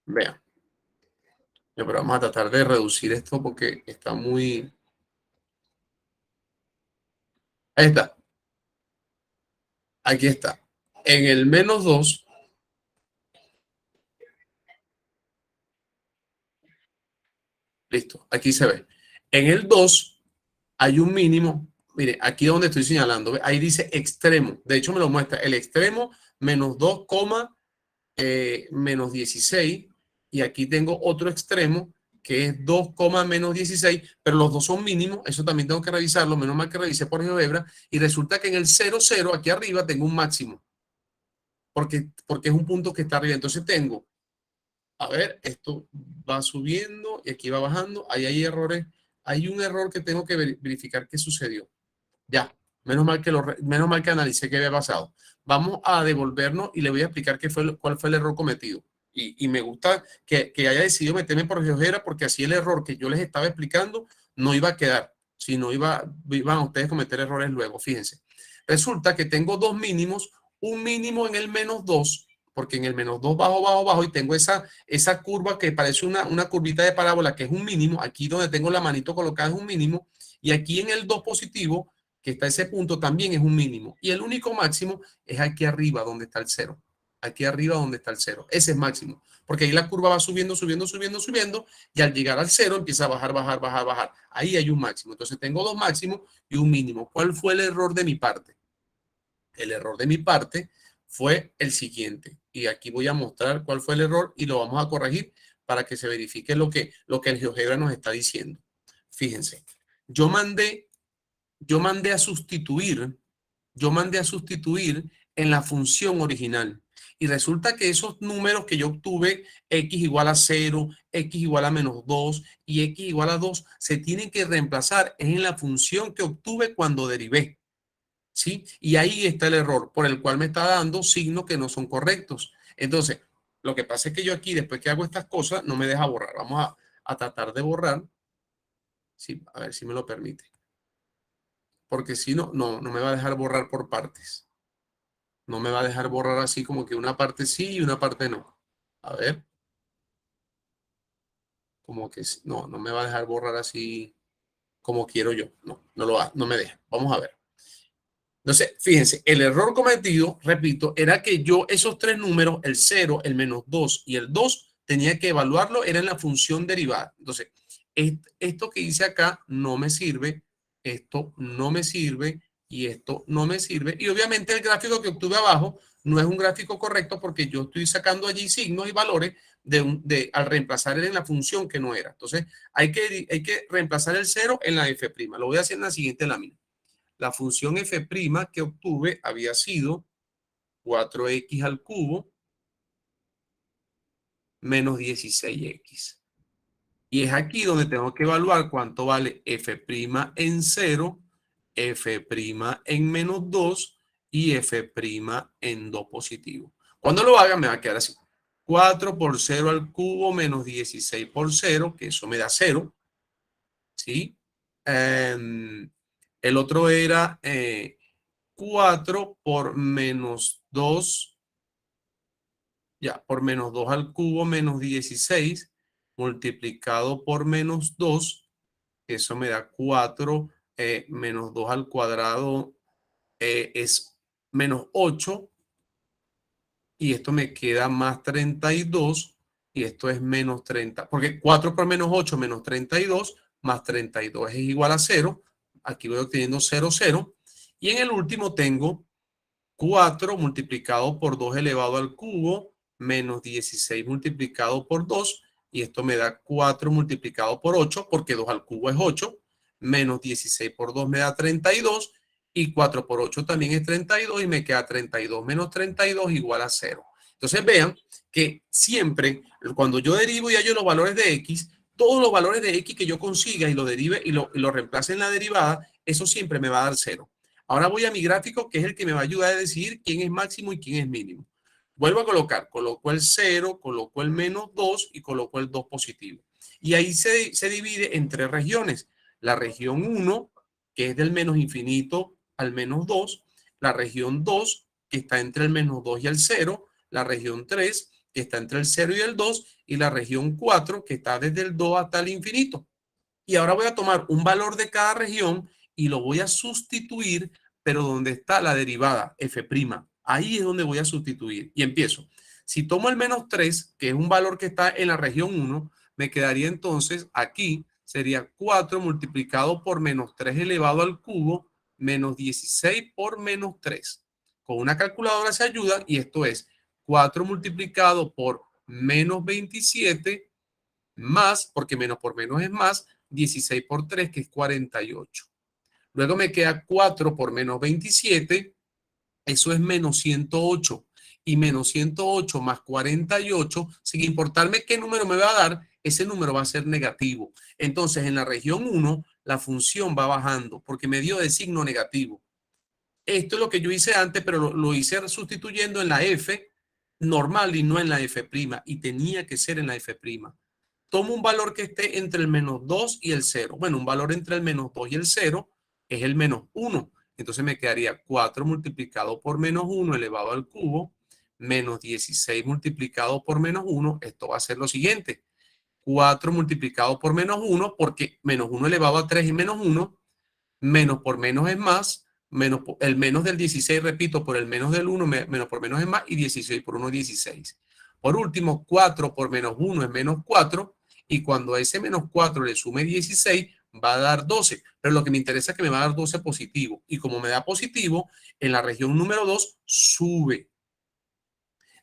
Vean. Ya, pero vamos a tratar de reducir esto porque está muy... Ahí está. Aquí está. En el menos 2. Listo. Aquí se ve. En el 2 hay un mínimo. Mire, aquí donde estoy señalando, ahí dice extremo. De hecho, me lo muestra. El extremo menos 2, menos 16. Y aquí tengo otro extremo que es 2, menos 16. Pero los dos son mínimos. Eso también tengo que revisarlo. Menos mal que revisé por GeoGebra. Y resulta que en el 0, 0, aquí arriba, tengo un máximo. Porque es un punto que está arriba. Entonces tengo, a ver, esto va subiendo y aquí va bajando. Ahí hay errores. Hay un error que tengo que verificar qué sucedió. Ya, menos mal que analicé qué había pasado. Vamos a devolvernos y le voy a explicar cuál fue el error cometido. Y me gusta que haya decidido meterme por GeoGebra porque así el error que yo les estaba explicando no iba a quedar, sino iban a ustedes cometer errores luego. Fíjense. Resulta que tengo dos mínimos, un mínimo en el menos 2, porque en el menos 2 bajo, bajo, bajo, y tengo esa curva que parece una curvita de parábola, que es un mínimo. Aquí donde tengo la manito colocada es un mínimo. Y aquí en el 2 positivo, que está ese punto, también es un mínimo. Y el único máximo es aquí arriba, donde está el 0. Aquí arriba, donde está el 0. Ese es máximo. Porque ahí la curva va subiendo, subiendo, subiendo, subiendo. Y al llegar al 0 empieza a bajar, bajar, bajar, bajar. Ahí hay un máximo. Entonces tengo dos máximos y un mínimo. ¿Cuál fue el error de mi parte? El error de mi parte fue el siguiente. Y aquí voy a mostrar cuál fue el error y lo vamos a corregir para que se verifique lo que el GeoGebra nos está diciendo. Fíjense, yo mandé a sustituir, en la función original. Y resulta que esos números que yo obtuve, x igual a 0, x igual a menos 2 y x igual a 2, se tienen que reemplazar en la función que obtuve cuando derivé. ¿Sí? Y ahí está el error, por el cual me está dando signos que no son correctos. Entonces, lo que pasa es que yo aquí, después que hago estas cosas, no me deja borrar. Vamos a tratar de borrar. Sí, a ver si me lo permite. Porque si no, no me va a dejar borrar por partes. No me va a dejar borrar así como que una parte sí y una parte no. A ver. Como que no me va a dejar borrar así. como quiero yo. No me deja. Vamos a ver. Entonces, fíjense, el error cometido, repito, era que yo esos tres números, el 0, el -2 y el 2, tenía que evaluarlo, era en la función derivada. Entonces, esto que hice acá no me sirve, esto no me sirve y esto no me sirve. Y obviamente el gráfico que obtuve abajo no es un gráfico correcto porque yo estoy sacando allí signos y valores al reemplazar en la función que no era. Entonces, hay que reemplazar el 0 en la f'. Lo voy a hacer en la siguiente lámina. La función f' que obtuve había sido 4x al cubo menos 16x. Y es aquí donde tengo que evaluar cuánto vale f' en 0, f' en -2 y f' en 2 positivo. Cuando lo haga me va a quedar así. 4 por 0 al cubo menos 16 por 0, que eso me da 0. ¿Sí? El otro era 4 por -2, ya, por -2 al cubo menos 16 multiplicado por -2, eso me da 4, -2 al cuadrado es -8, y esto me queda más 32, y esto es menos 30, porque 4 por -8 menos 32, más 32 es igual a 0. Aquí voy obteniendo 0, 0. Y en el último tengo 4 multiplicado por 2 elevado al cubo menos 16 multiplicado por 2, y esto me da 4 multiplicado por 8, porque 2 al cubo es 8, menos 16 por 2 me da 32, y 4 por 8 también es 32, y me queda 32 menos 32 igual a 0. Entonces vean que siempre cuando yo derivo y hallo los valores de x, todos los valores de x que yo consiga y lo derive y lo reemplace en la derivada, eso siempre me va a dar 0. Ahora voy a mi gráfico, que es el que me va a ayudar a decidir quién es máximo y quién es mínimo. Vuelvo a colocar, coloco el 0, coloco el -2 y coloco el 2 positivo. Y ahí se divide en tres regiones. La región 1, que es del menos infinito al -2. La región 2, que está entre el -2 y el 0. La región 3, que está entre el 0 y el 2. Y la región 4, que está desde el 2 hasta el infinito. Y ahora voy a tomar un valor de cada región y lo voy a sustituir, pero donde está la derivada f', ahí es donde voy a sustituir. Y empiezo. Si tomo el -3, que es un valor que está en la región 1, me quedaría entonces aquí, sería 4 multiplicado por -3 elevado al cubo, menos 16 por -3. Con una calculadora se ayuda, y esto es 4 multiplicado por menos 27 más, porque menos por menos es más, 16 por 3, que es 48. Luego me queda 4 por menos 27, eso es menos 108. Y menos 108 más 48, sin importarme qué número me va a dar, ese número va a ser negativo. Entonces, en la región 1, la función va bajando porque me dio de signo negativo. Esto es lo que yo hice antes, pero lo hice sustituyendo en la f normal y no en la f', y tenía que ser en la f'. Tomo un valor que esté entre el -2 y el 0. Bueno, un valor entre el -2 y el 0 es el -1. Entonces me quedaría 4 multiplicado por -1 elevado al cubo, menos 16 multiplicado por -1. Esto va a ser lo siguiente. 4 multiplicado por -1, porque -1 elevado a 3 es -1. Menos por menos es más. El menos del 16, repito, por el menos del 1, menos por menos es más, y 16 por 1 es 16. Por último, 4 por menos 1 es menos 4, y cuando a ese menos 4 le sume 16, va a dar 12. Pero lo que me interesa es que me va a dar 12 positivo, y como me da positivo, en la región número 2 sube.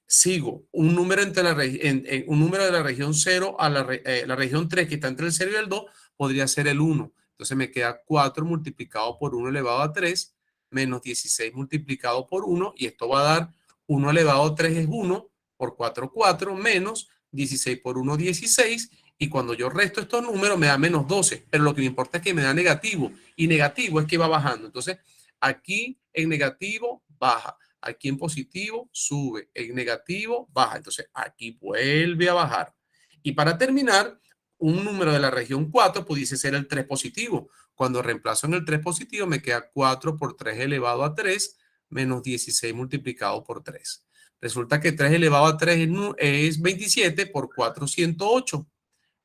Sigo un número, un número de la región 0 a la región 3, que está entre el 0 y el 2, podría ser el 1. Entonces me queda 4 multiplicado por 1 elevado a 3, menos 16 multiplicado por 1, y esto va a dar 1 elevado a 3 es 1, por 4, 4, menos 16 por 1, 16, y cuando yo resto estos números me da menos 12, pero lo que me importa es que me da negativo, y negativo es que va bajando. Entonces, aquí en negativo baja, aquí en positivo sube, en negativo baja. Entonces, aquí vuelve a bajar. Y para terminar, un número de la región 4 pudiese ser el 3 positivo. Cuando reemplazo en el 3 positivo, me queda 4 por 3 elevado a 3, menos 16 multiplicado por 3. Resulta que 3 elevado a 3 es 27, por 4, 108.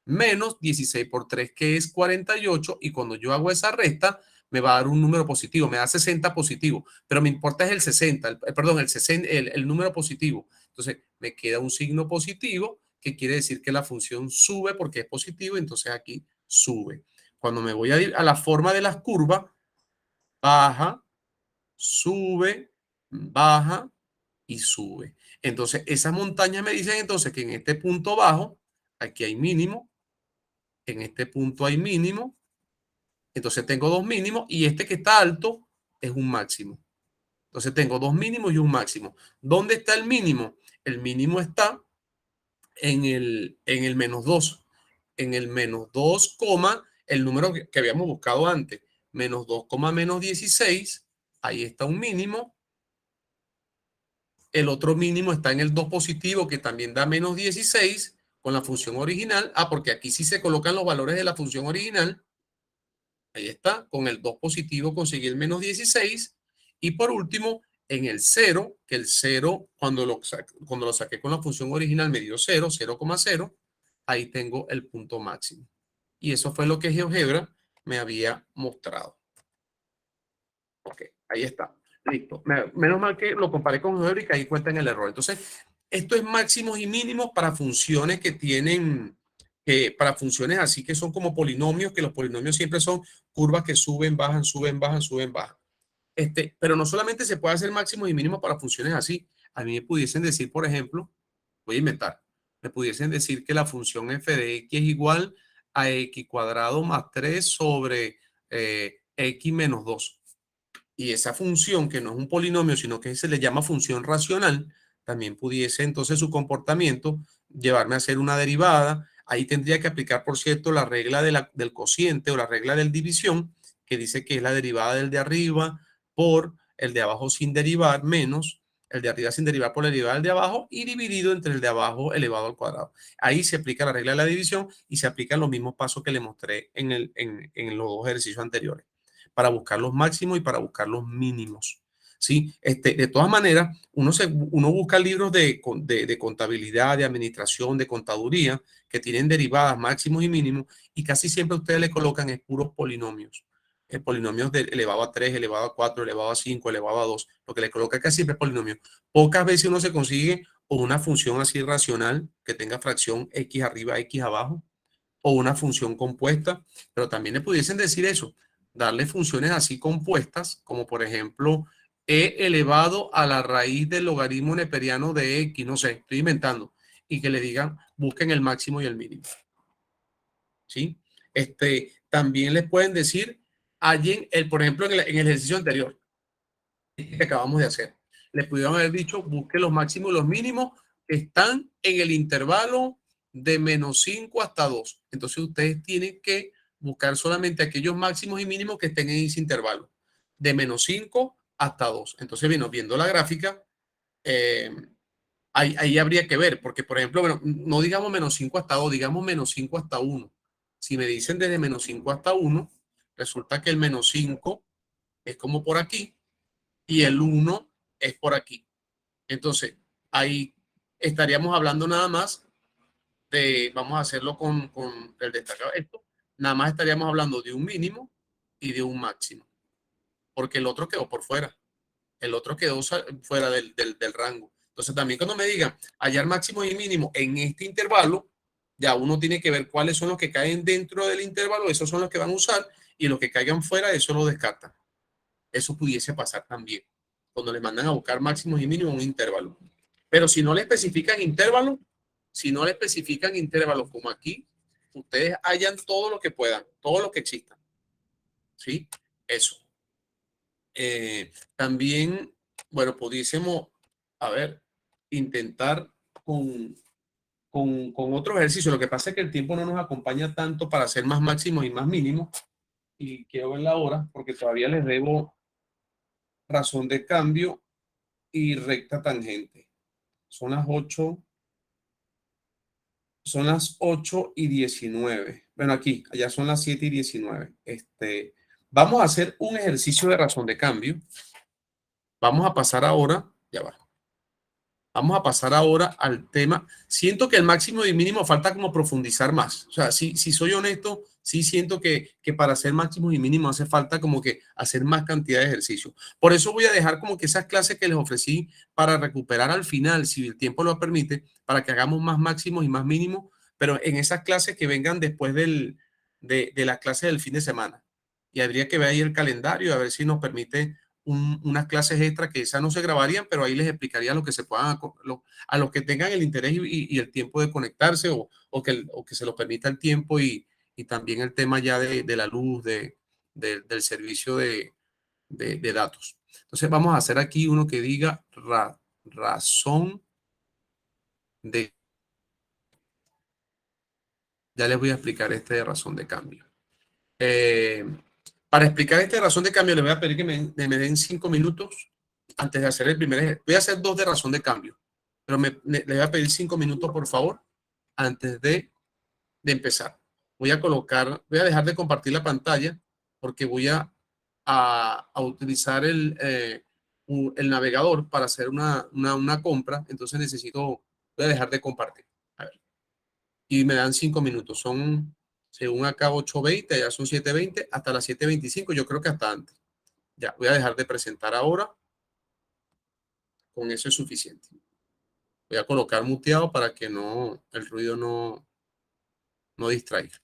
menos 16 por 3, que es 48, y cuando yo hago esa resta, me va a dar un número positivo, me da 60 positivo, pero me importa es el 60, perdón, el número positivo. Entonces, me queda un signo positivo, que quiere decir que la función sube porque es positivo, entonces aquí sube. Cuando me voy a la forma de las curvas, baja, sube, baja y sube. Entonces, esas montañas me dicen entonces que en este punto bajo, aquí hay mínimo, en este punto hay mínimo, entonces tengo dos mínimos y este que está alto es un máximo. Entonces tengo dos mínimos y un máximo. ¿Dónde está el mínimo? El mínimo está en el menos 2. En el menos 2, el número que habíamos buscado antes. Menos 2, menos 16. Ahí está un mínimo. El otro mínimo está en el 2 positivo, que también da menos 16 con la función original. Ah, porque aquí sí se colocan los valores de la función original. Ahí está, con el 2 positivo conseguí el menos 16. Y por último, en el 0, que el 0, cuando lo saqué con la función original, me dio 0, 0,0. Ahí tengo el punto máximo. Y eso fue lo que GeoGebra me había mostrado. Ok, ahí está. Listo. Menos mal que lo comparé con GeoGebra y que ahí cuentan el error. Entonces, esto es máximos y mínimos para funciones que tienen, para funciones así que son como polinomios, que los polinomios siempre son curvas que suben, bajan, suben, bajan, suben, bajan. Pero no solamente se puede hacer máximos y mínimos para funciones así. A mí me pudiesen decir, por ejemplo, voy a inventar, me pudiesen decir que la función f de x es igual a x cuadrado más 3 sobre x menos 2. Y esa función, que no es un polinomio, sino que se le llama función racional, también pudiese entonces su comportamiento llevarme a hacer una derivada. Ahí tendría que aplicar, por cierto, la regla del cociente o la regla del división, que dice que es la derivada del de arriba por el de abajo sin derivar, menos el de arriba sin derivar por la derivada del de abajo, y dividido entre el de abajo elevado al cuadrado. Ahí se aplica la regla de la división y se aplican los mismos pasos que le mostré en los dos ejercicios anteriores, para buscar los máximos y para buscar los mínimos. ¿Sí? De todas maneras, uno busca libros de contabilidad, de administración, de contaduría, que tienen derivadas, máximos y mínimos, y casi siempre ustedes le colocan es puros polinomios. Polinomios de elevado a 3, elevado a 4, elevado a 5, elevado a 2. Lo que le coloca casi siempre es polinomio. Pocas veces uno se consigue o una función así racional que tenga fracción x arriba, x abajo, o una función compuesta, pero también le pudiesen decir eso, darle funciones así compuestas, como por ejemplo, e elevado a la raíz del logaritmo neperiano de x, no sé, estoy inventando, y que le digan, busquen el máximo y el mínimo. ¿Sí? También les pueden decir, por ejemplo, en el ejercicio anterior que acabamos de hacer, les pudieron haber dicho, busque los máximos y los mínimos que están en el intervalo de menos 5 hasta 2. Entonces ustedes tienen que buscar solamente aquellos máximos y mínimos que estén en ese intervalo, de menos 5 hasta 2. Entonces, viendo la gráfica, ahí habría que ver, porque por ejemplo, bueno, no digamos menos 5 hasta 2, digamos menos 5 hasta 1. Si me dicen desde menos 5 hasta 1, resulta que el menos 5 es como por aquí y el 1 es por aquí. Entonces, ahí estaríamos hablando nada más vamos a hacerlo con el destacado esto, nada más estaríamos hablando de un mínimo y de un máximo, porque el otro quedó por fuera, el otro quedó fuera del rango. Entonces, también cuando me digan hallar máximo y mínimo en este intervalo, ya uno tiene que ver cuáles son los que caen dentro del intervalo, esos son los que van a usar, y los que caigan fuera, eso lo descartan. Eso pudiese pasar también, cuando le mandan a buscar máximos y mínimos en un intervalo. Pero si no le especifican intervalos, como aquí, ustedes hallan todo lo que puedan, todo lo que exista. ¿Sí? Eso. También, bueno, pudiésemos, a ver, intentar con otros ejercicios. Lo que pasa es que el tiempo no nos acompaña tanto para hacer más máximos y más mínimos. Y quiero ver la hora porque todavía les debo razón de cambio y recta tangente. Son las 8:19. Bueno, aquí, allá son las 7:19. Vamos a hacer un ejercicio de razón de cambio. Vamos a pasar ahora, ya va. Vamos a pasar ahora al tema. Siento que el máximo y mínimo falta como profundizar más. O sea, si soy honesto, sí siento que para hacer máximo y mínimo hace falta como que hacer más cantidad de ejercicio. Por eso voy a dejar como que esas clases que les ofrecí para recuperar al final, si el tiempo lo permite, para que hagamos más máximos y más mínimos, pero en esas clases que vengan después de las clases del fin de semana. Y habría que ver ahí el calendario a ver si nos permite unas clases extra que esas no se grabarían, pero ahí les explicaría lo que se puedan, a los que tengan el interés y el tiempo de conectarse o que se lo permita el tiempo y también el tema ya de la luz, del servicio de datos. Entonces vamos a hacer aquí uno que diga razón de... Ya les voy a explicar este de razón de cambio. Eh, para explicar esta razón de cambio, les voy a pedir que me den 5 minutos antes de hacer el primer. Voy a hacer 2 de razón de cambio, pero les voy a pedir 5 minutos, por favor, antes de empezar. Voy a dejar de compartir la pantalla porque voy a utilizar el navegador para hacer una compra. Entonces voy a dejar de compartir. A ver. Y me dan 5 minutos. Son, según acá, 8:20, ya son 7:20, hasta las 7:25, yo creo que hasta antes. Ya, voy a dejar de presentar ahora. Con eso es suficiente. Voy a colocar muteado para que el ruido no distraiga.